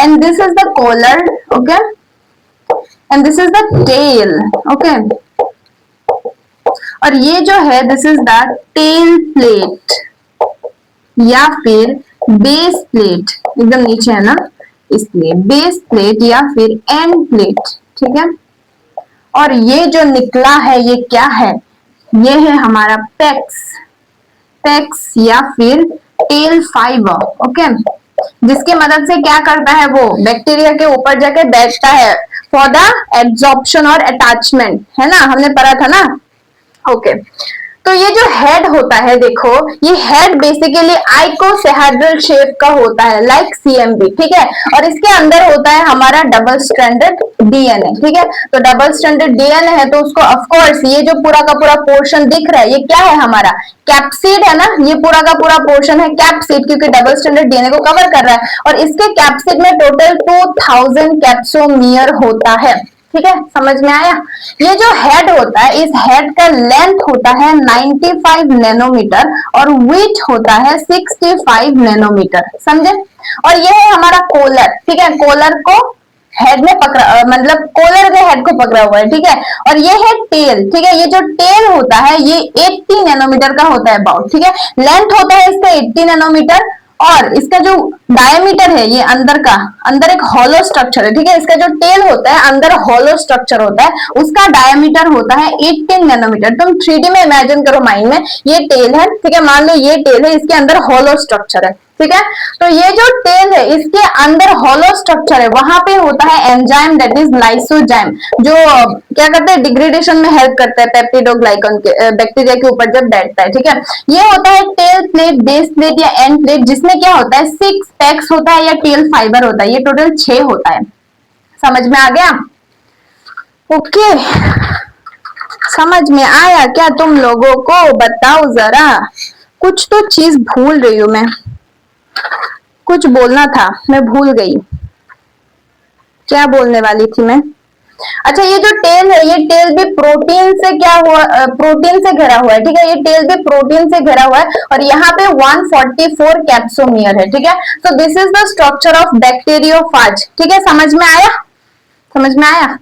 And this is the collar, okay. And this is the tail, okay. और ये जो है this is the tail plate या फिर बेस प्लेट, एकदम नीचे है ना, इसलिए बेस प्लेट या फिर एंड प्लेट, ठीक है। और ये जो निकला है ये क्या है, ये है हमारा पेक्स या फिर टेल फाइबर, ओके। जिसकी मदद से क्या करता है, वो बैक्टीरिया के ऊपर जाके बैठता है फॉर द एब्जॉर्प्शन और अटैचमेंट, है ना, हमने पढ़ा था ना, ओके। तो ये जो हेड होता है, देखो ये हेड बेसिकली आइकोसाहेड्रल शेप का होता है, लाइक सीएमबी, ठीक है। और इसके अंदर होता है हमारा डबल स्ट्रैंडेड डीएनए, ठीक है। तो डबल स्ट्रैंडेड डीएनए है तो उसको ऑफ कोर्स ये जो पूरा का पूरा पोर्शन दिख रहा है ये क्या है, हमारा कैप्सिड है ना, ये पूरा का पूरा पोर्शन है कैप्सिड, क्योंकि डबल स्ट्रैंडेड डीएनए को कवर कर रहा है। और इसके कैप्सिड में टोटल 2000 कैप्सोमियर होता है, ठीक है। समझ में आया। ये जो हेड होता है, इस हेड का लेंथ होता है 95 नैनोमीटर और विड्थ होता है 65 नैनोमीटर, समझे। और ये है हमारा कोलर, ठीक है। कोलर को हेड में पकड़ा, मतलब कोलर के हेड को पकड़ा हुआ है, ठीक है। और ये है टेल, ठीक है। ये जो टेल होता है ये 80 नैनोमीटर का होता है अबाउट, ठीक है। लेंथ होता है इसका 80 नैनोमीटर, और इसका जो डायमीटर है ये अंदर एक हॉलो स्ट्रक्चर है, ठीक है। इसका जो टेल होता है अंदर हॉलो स्ट्रक्चर होता है, उसका डायमीटर होता है 18 नैनोमीटर। तुम 3D में इमेजिन करो माइंड में, ये टेल है, ठीक है। मान लो ये टेल है, इसके अंदर हॉलो स्ट्रक्चर है, ठीक है। तो ये जो टेल है इसके अंदर हॉलो स्ट्रक्चर है, वहां पे होता है एंजाइम, दैट इज लाइसोजाइम, जो क्या करता है, डिग्रेडेशन में हेल्प करता है पेप्टिडोग्लाइकन के, बैक्टीरिया के ऊपर जब बैठता है, ठीक है। ये होता है टेल प्लेट, बेस प्लेट या एंड प्लेट, जिसमें क्या होता है 6 पैक्स होता है या टेल फाइबर होता है, ये टोटल 6 होता है। समझ में आ गया, ओके। समझ में आया क्या तुम लोगों को, बताओ जरा। कुछ तो चीज भूल रही हूं मैं, कुछ बोलना था मैं भूल गई, क्या बोलने वाली थी मैं। अच्छा, ये जो टेल है ये टेल भी प्रोटीन से क्या हुआ, प्रोटीन से घिरा हुआ है, ठीक है। ये टेल भी प्रोटीन से घिरा हुआ है और यहाँ पे 144 कैप्सोमियर है, ठीक है। तो this is the structure of bacteriophage, ठीक है। समझ में आया, समझ में आया।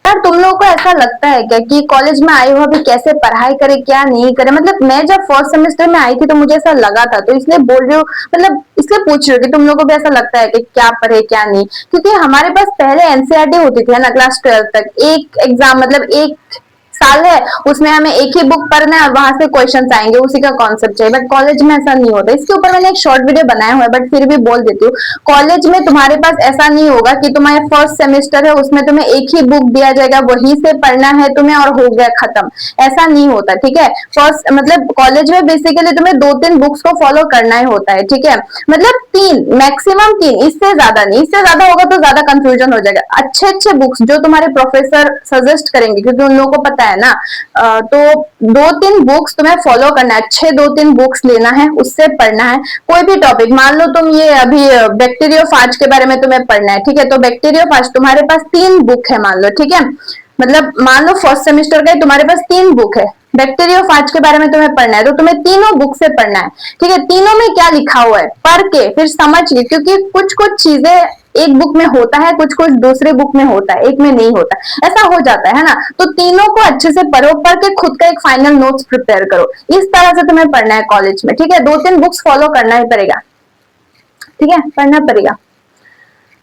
यार तुम लोगों को ऐसा लगता है क्या कि कॉलेज में आए हो अभी कैसे पढ़ाई करे क्या नहीं करे? मतलब मैं जब फर्स्ट सेमेस्टर में आई थी तो मुझे ऐसा लगा था, तो इसलिए बोल रही हूँ, मतलब इसलिए पूछ रही हूँ कि तुम लोगों को भी ऐसा लगता है कि क्या पढ़े क्या नहीं। क्योंकि हमारे पास पहले एनसीईआरटी होती थी ना, क्लास 12 तक एक एग्जाम, मतलब एक साल है, उसमें हमें एक ही बुक पढ़ना है और वहां से क्वेश्चंस आएंगे, उसी का कॉन्सेप्ट चाहिए। बट कॉलेज में ऐसा नहीं होता। इसके ऊपर मैंने एक शॉर्ट वीडियो बनाया हुआ है, बट फिर भी बोल देती हूँ, कॉलेज में तुम्हारे पास ऐसा नहीं होगा कि तुम्हारे फर्स्ट सेमेस्टर है उसमें तुम्हें एक ही बुक दिया जाएगा, वहीं से पढ़ना है तुम्हें और हो गया खत्म। ऐसा नहीं होता, ठीक है। फर्स्ट मतलब कॉलेज में बेसिकली तुम्हें 2-3 बुक्स को फॉलो करना ही होता है, ठीक है। मतलब 3, मैक्सिमम 3, इससे ज्यादा नहीं। इससे ज्यादा होगा तो ज्यादा कंफ्यूजन हो जाएगा। अच्छे अच्छे बुक्स जो तुम्हारे प्रोफेसर सजेस्ट करेंगे, क्योंकि उन लोगों को पता है ना, तो 2-3 बुक्स तुम्हें फॉलो करना है, अच्छे 2-3 बुक्स लेना है, उससे पढ़ना है। कोई भी टॉपिक, मान लो तुम ये अभी बैक्टीरियोफाज के बारे में तुम्हें पढ़ना है, ठीक है, तो बैक्टीरियोफाज तुम्हारे पास 3 बुक है मान लो, ठीक है। मतलब मान लो फर्स्ट सेमेस्टर का तुम्हारे पास 3 बुक है, बैक्टीरियोफाज के बारे में तुम्हें पढ़ना है, तो तुम्हें तीनों बुक से पढ़ना है, ठीक है। तीनों में क्या लिखा हुआ है पढ़ के फिर समझ के, क्योंकि कुछ कुछ चीजें एक बुक में होता है, कुछ कुछ दूसरे बुक में होता है, एक में नहीं होता, ऐसा हो जाता है ना। तो तीनों को अच्छे से पढ़ो, पढ़ के खुद का एक फाइनल नोट्स प्रिपेयर करो। इस तरह से तुम्हें पढ़ना है कॉलेज में, ठीक है। 2-3 बुक्स फॉलो करना ही पड़ेगा, ठीक है, पढ़ना पड़ेगा।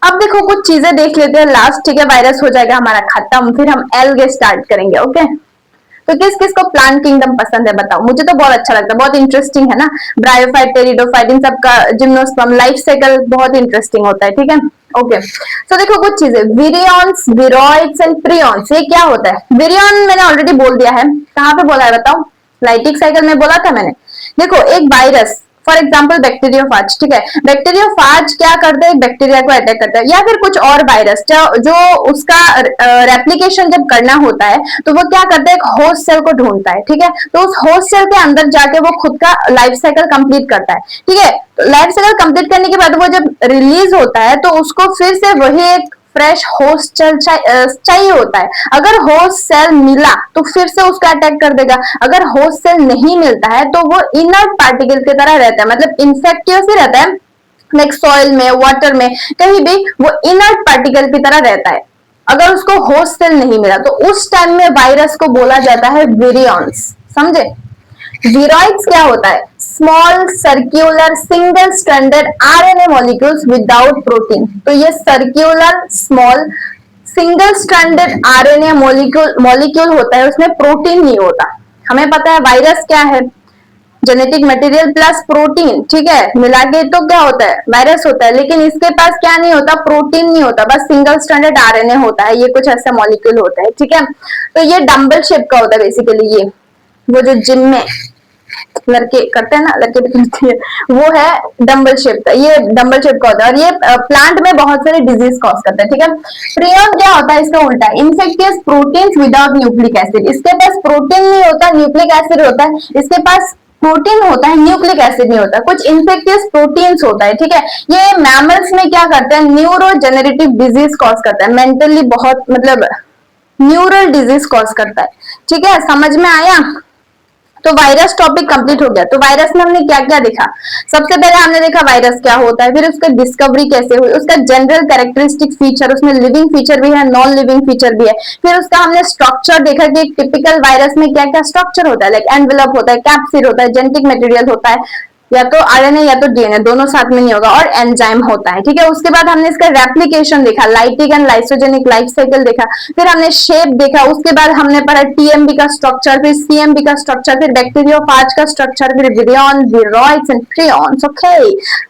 अब देखो कुछ चीजें देख लेते हैं लास्ट, ठीक है। वायरस हो जाएगा हमारा खत्म, फिर हम एल्गे स्टार्ट करेंगे, ओके। तो किस किस को प्लांट किंगडम पसंद है बताओ? मुझे तो बहुत अच्छा लगता है, बहुत इंटरेस्टिंग है ना। ब्रायोफाइट, टेरिडोफाइट, इन सबका जिम्नोस्पर्म लाइफ साइकिल बहुत इंटरेस्टिंग होता है, ठीक है। ओके, तो देखो कुछ चीजें, विरियॉन्स, विरोइड्स एंड प्रियॉन्स, ये क्या होता है? विरियॉन मैंने ऑलरेडी बोल दिया है, कहाँ पे बोला है बताओ? लाइटिक साइकिल में बोला था मैंने। देखो एक वायरस, फॉर एग्जाम्पल बैक्टीरियोफाज, ठीक है। बैक्टीरियोफाज क्या करते हैं? बैक्टीरिया को अटैक करता है, या फिर कुछ और वायरस जो उसका रेप्लिकेशन जब करना होता है तो वो क्या करता है? एक होस्ट सेल को ढूंढता है, ठीक है। तो उस होस्ट सेल के अंदर जाके वो खुद का लाइफ साइकिल कंप्लीट करता है, ठीक है। लाइफ साइकिल कंप्लीट करने के बाद वो जब रिलीज होता है तो उसको फिर से वही एक फ्रेश होस्ट सेल चाहिए होता है। अगर होस्ट सेल मिला तो फिर से उसका अटैक कर देगा, अगर होस्ट सेल नहीं मिलता है तो वो इनर्ट पार्टिकल की तरह रहता है, मतलब इंफेक्टियस ही रहता है, लाइक सॉइल में, वाटर में, कहीं भी वो इनर्ट पार्टिकल की तरह रहता है। अगर उसको होस्ट सेल नहीं मिला तो उस टाइम में वायरस को बोला जाता है विरियॉन्स, समझे। विरोइड्स क्या होता है? Small circular single stranded RNA molecules without protein. तो ये circular small single stranded RNA molecule होता है, उसमें प्रोटीन नहीं होता। हमें पता है वायरस क्या है? जेनेटिक मटेरियल प्लस प्रोटीन, ठीक है, मिला के तो क्या होता है? वायरस होता है। लेकिन इसके पास क्या नहीं होता? प्रोटीन नहीं होता, बस सिंगल स्ट्रैंडेड आरएनए होता है। ये कुछ ऐसा मॉलिक्यूल होता है, ठीक है। तो ये डंबल शेप का होता है बेसिकली। ये वो जो जिम में लड़के करते हैं ना, लड़के भी करते हैं, वो है डंबल शेप का। ये डंबल शेप का होता है और ये प्लांट में बहुत सारे डिजीज कॉज करता है, ठीक है। प्रियन क्या होता है? इसका उल्टा, infectious proteins without nucleic acid. इसके पास प्रोटीन नहीं होता, न्यूक्लिक एसिड होता है। इसके पास प्रोटीन होता है, न्यूक्लिक एसिड नहीं होता। कुछ इन्फेक्टियस प्रोटीन्स होता है, ठीक है। ये मैमल्स में क्या करते हैं? न्यूरोजेनरेटिव डिजीज कॉज करता है, मेंटली बहुत, मतलब न्यूरल डिजीज कॉज करता है, ठीक है। समझ में आया? तो वायरस टॉपिक कंप्लीट हो गया। तो वायरस में हमने क्या क्या देखा? सबसे पहले हमने देखा वायरस क्या होता है, फिर उसका डिस्कवरी कैसे हुई, उसका जनरल कैरेक्टरिस्टिक फीचर, उसमें लिविंग फीचर भी है, नॉन लिविंग फीचर भी है। फिर उसका हमने स्ट्रक्चर देखा कि एक टिपिकल वायरस में क्या क्या स्ट्रक्चर होता है, लाइक एनवेलप होता है, कैप्सिड होता है, जेनेटिक मटेरियल होता है, या तो आरएनए या तो डीएनए, दोनों साथ में नहीं होगा, और एंजाइम होता है, ठीक है। उसके बाद हमने इसका रेप्लिकेशन देखा, lytic and lysogenic life cycle देखा, फिर हमने शेप देखा, उसके बाद हमने पढ़ा टीएमबी का स्ट्रक्चर, फिर सीएमबी का स्ट्रक्चर, फिर बैक्टीरियोफाज का स्ट्रक्चर, फिर virion, viroids and prions. Okay,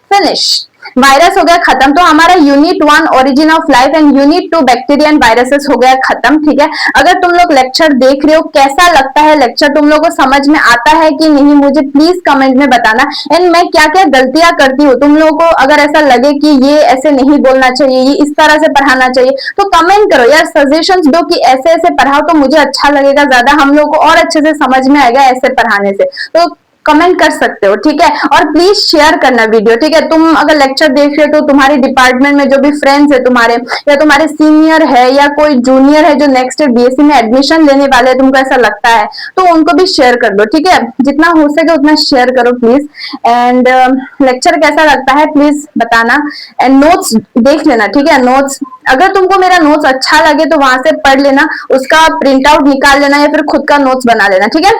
finish. Virus हो गया खत्म। तो हमारा unit 1 origin of life and unit 2 bacteria and viruses हो गया खत्म, ठीक है। अगर तुम लोग लेक्चर देख रहे हो, कैसा लगता है लेक्चर? तुम लोगों को समझ में आता है कि नहीं? मुझे प्लीज कमेंट में बताना। एंड मैं क्या क्या गलतियां करती हूँ, तुम लोगों को अगर ऐसा लगे कि ये ऐसे नहीं बोलना चाहिए, ये इस तरह से पढ़ाना चाहिए, तो कमेंट करो यार, सजेशंस दो कि ऐसे ऐसे पढ़ाओ, तो मुझे अच्छा लगेगा, ज्यादा हम लोग को और अच्छे से समझ में आएगा ऐसे पढ़ाने से। तो कमेंट कर सकते हो, ठीक है। और प्लीज शेयर करना वीडियो, ठीक है। तुम अगर लेक्चर देख रहे हो तो तुम्हारे डिपार्टमेंट में जो भी फ्रेंड्स है तुम्हारे, या तुम्हारे सीनियर है या कोई जूनियर है जो नेक्स्ट ईयर बीएससी में एडमिशन लेने वाले हैं, तुमको ऐसा लगता है तो उनको भी शेयर कर दो, ठीक है। जितना हो सके उतना शेयर करो प्लीज। एंड लेक्चर कैसा लगता है प्लीज बताना, एंड नोट्स देख लेना, ठीक है। नोट्स अगर तुमको मेरा नोट्स अच्छा लगे तो वहां से पढ़ लेना, उसका प्रिंट आउट निकाल लेना या फिर खुद का नोट्स बना लेना, ठीक है।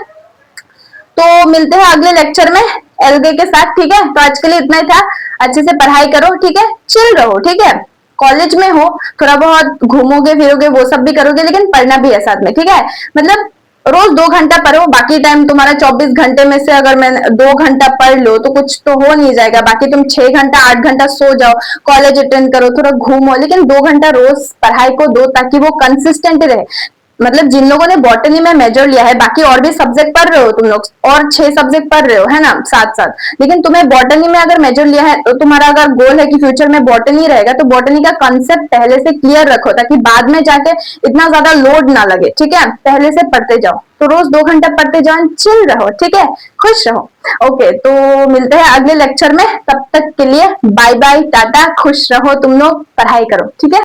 तो मिलते हैं अगले लेक्चर में एलगे के साथ, ठीक है। तो आज के लिए इतना ही था। अच्छे से पढ़ाई करो, ठीक है, चिल रहो, ठीक है। कॉलेज में हो, थोड़ा बहुत घूमोगे फिरोगे वो सब भी करोगे, लेकिन पढ़ना भी है साथ में, ठीक है। मतलब रोज 2 घंटा पढ़ो, बाकी टाइम तुम्हारा 24 घंटे में से अगर मैं 2 घंटा पढ़ लो तो कुछ तो हो नहीं जाएगा, बाकी तुम 6 घंटा 8 घंटा सो जाओ, कॉलेज अटेंड करो, थोड़ा घूमो, लेकिन 2 घंटा रोज पढ़ाई को दो ताकि वो कंसिस्टेंट रहे। मतलब जिन लोगों ने बॉटनी में मेजर लिया है, बाकी और भी सब्जेक्ट पढ़ रहे हो तुम लोग, और 6 सब्जेक्ट पढ़ रहे हो, है ना, साथ साथ, लेकिन तुम्हें बॉटनी में अगर मेजर लिया है तो तुम्हारा अगर गोल है कि फ्यूचर में बॉटनी रहेगा तो बॉटनी का कंसेप्ट पहले से क्लियर रखो ताकि बाद में जाके इतना ज्यादा लोड ना लगे, ठीक है। पहले से पढ़ते जाओ, तो रोज 2 घंटा पढ़ते जाओ, चिल रहो, ठीक है, खुश रहो। ओके, तो मिलते हैं अगले लेक्चर में, तब तक के लिए बाय बाय, टाटा, खुश रहो तुम लोग, पढ़ाई करो, ठीक है।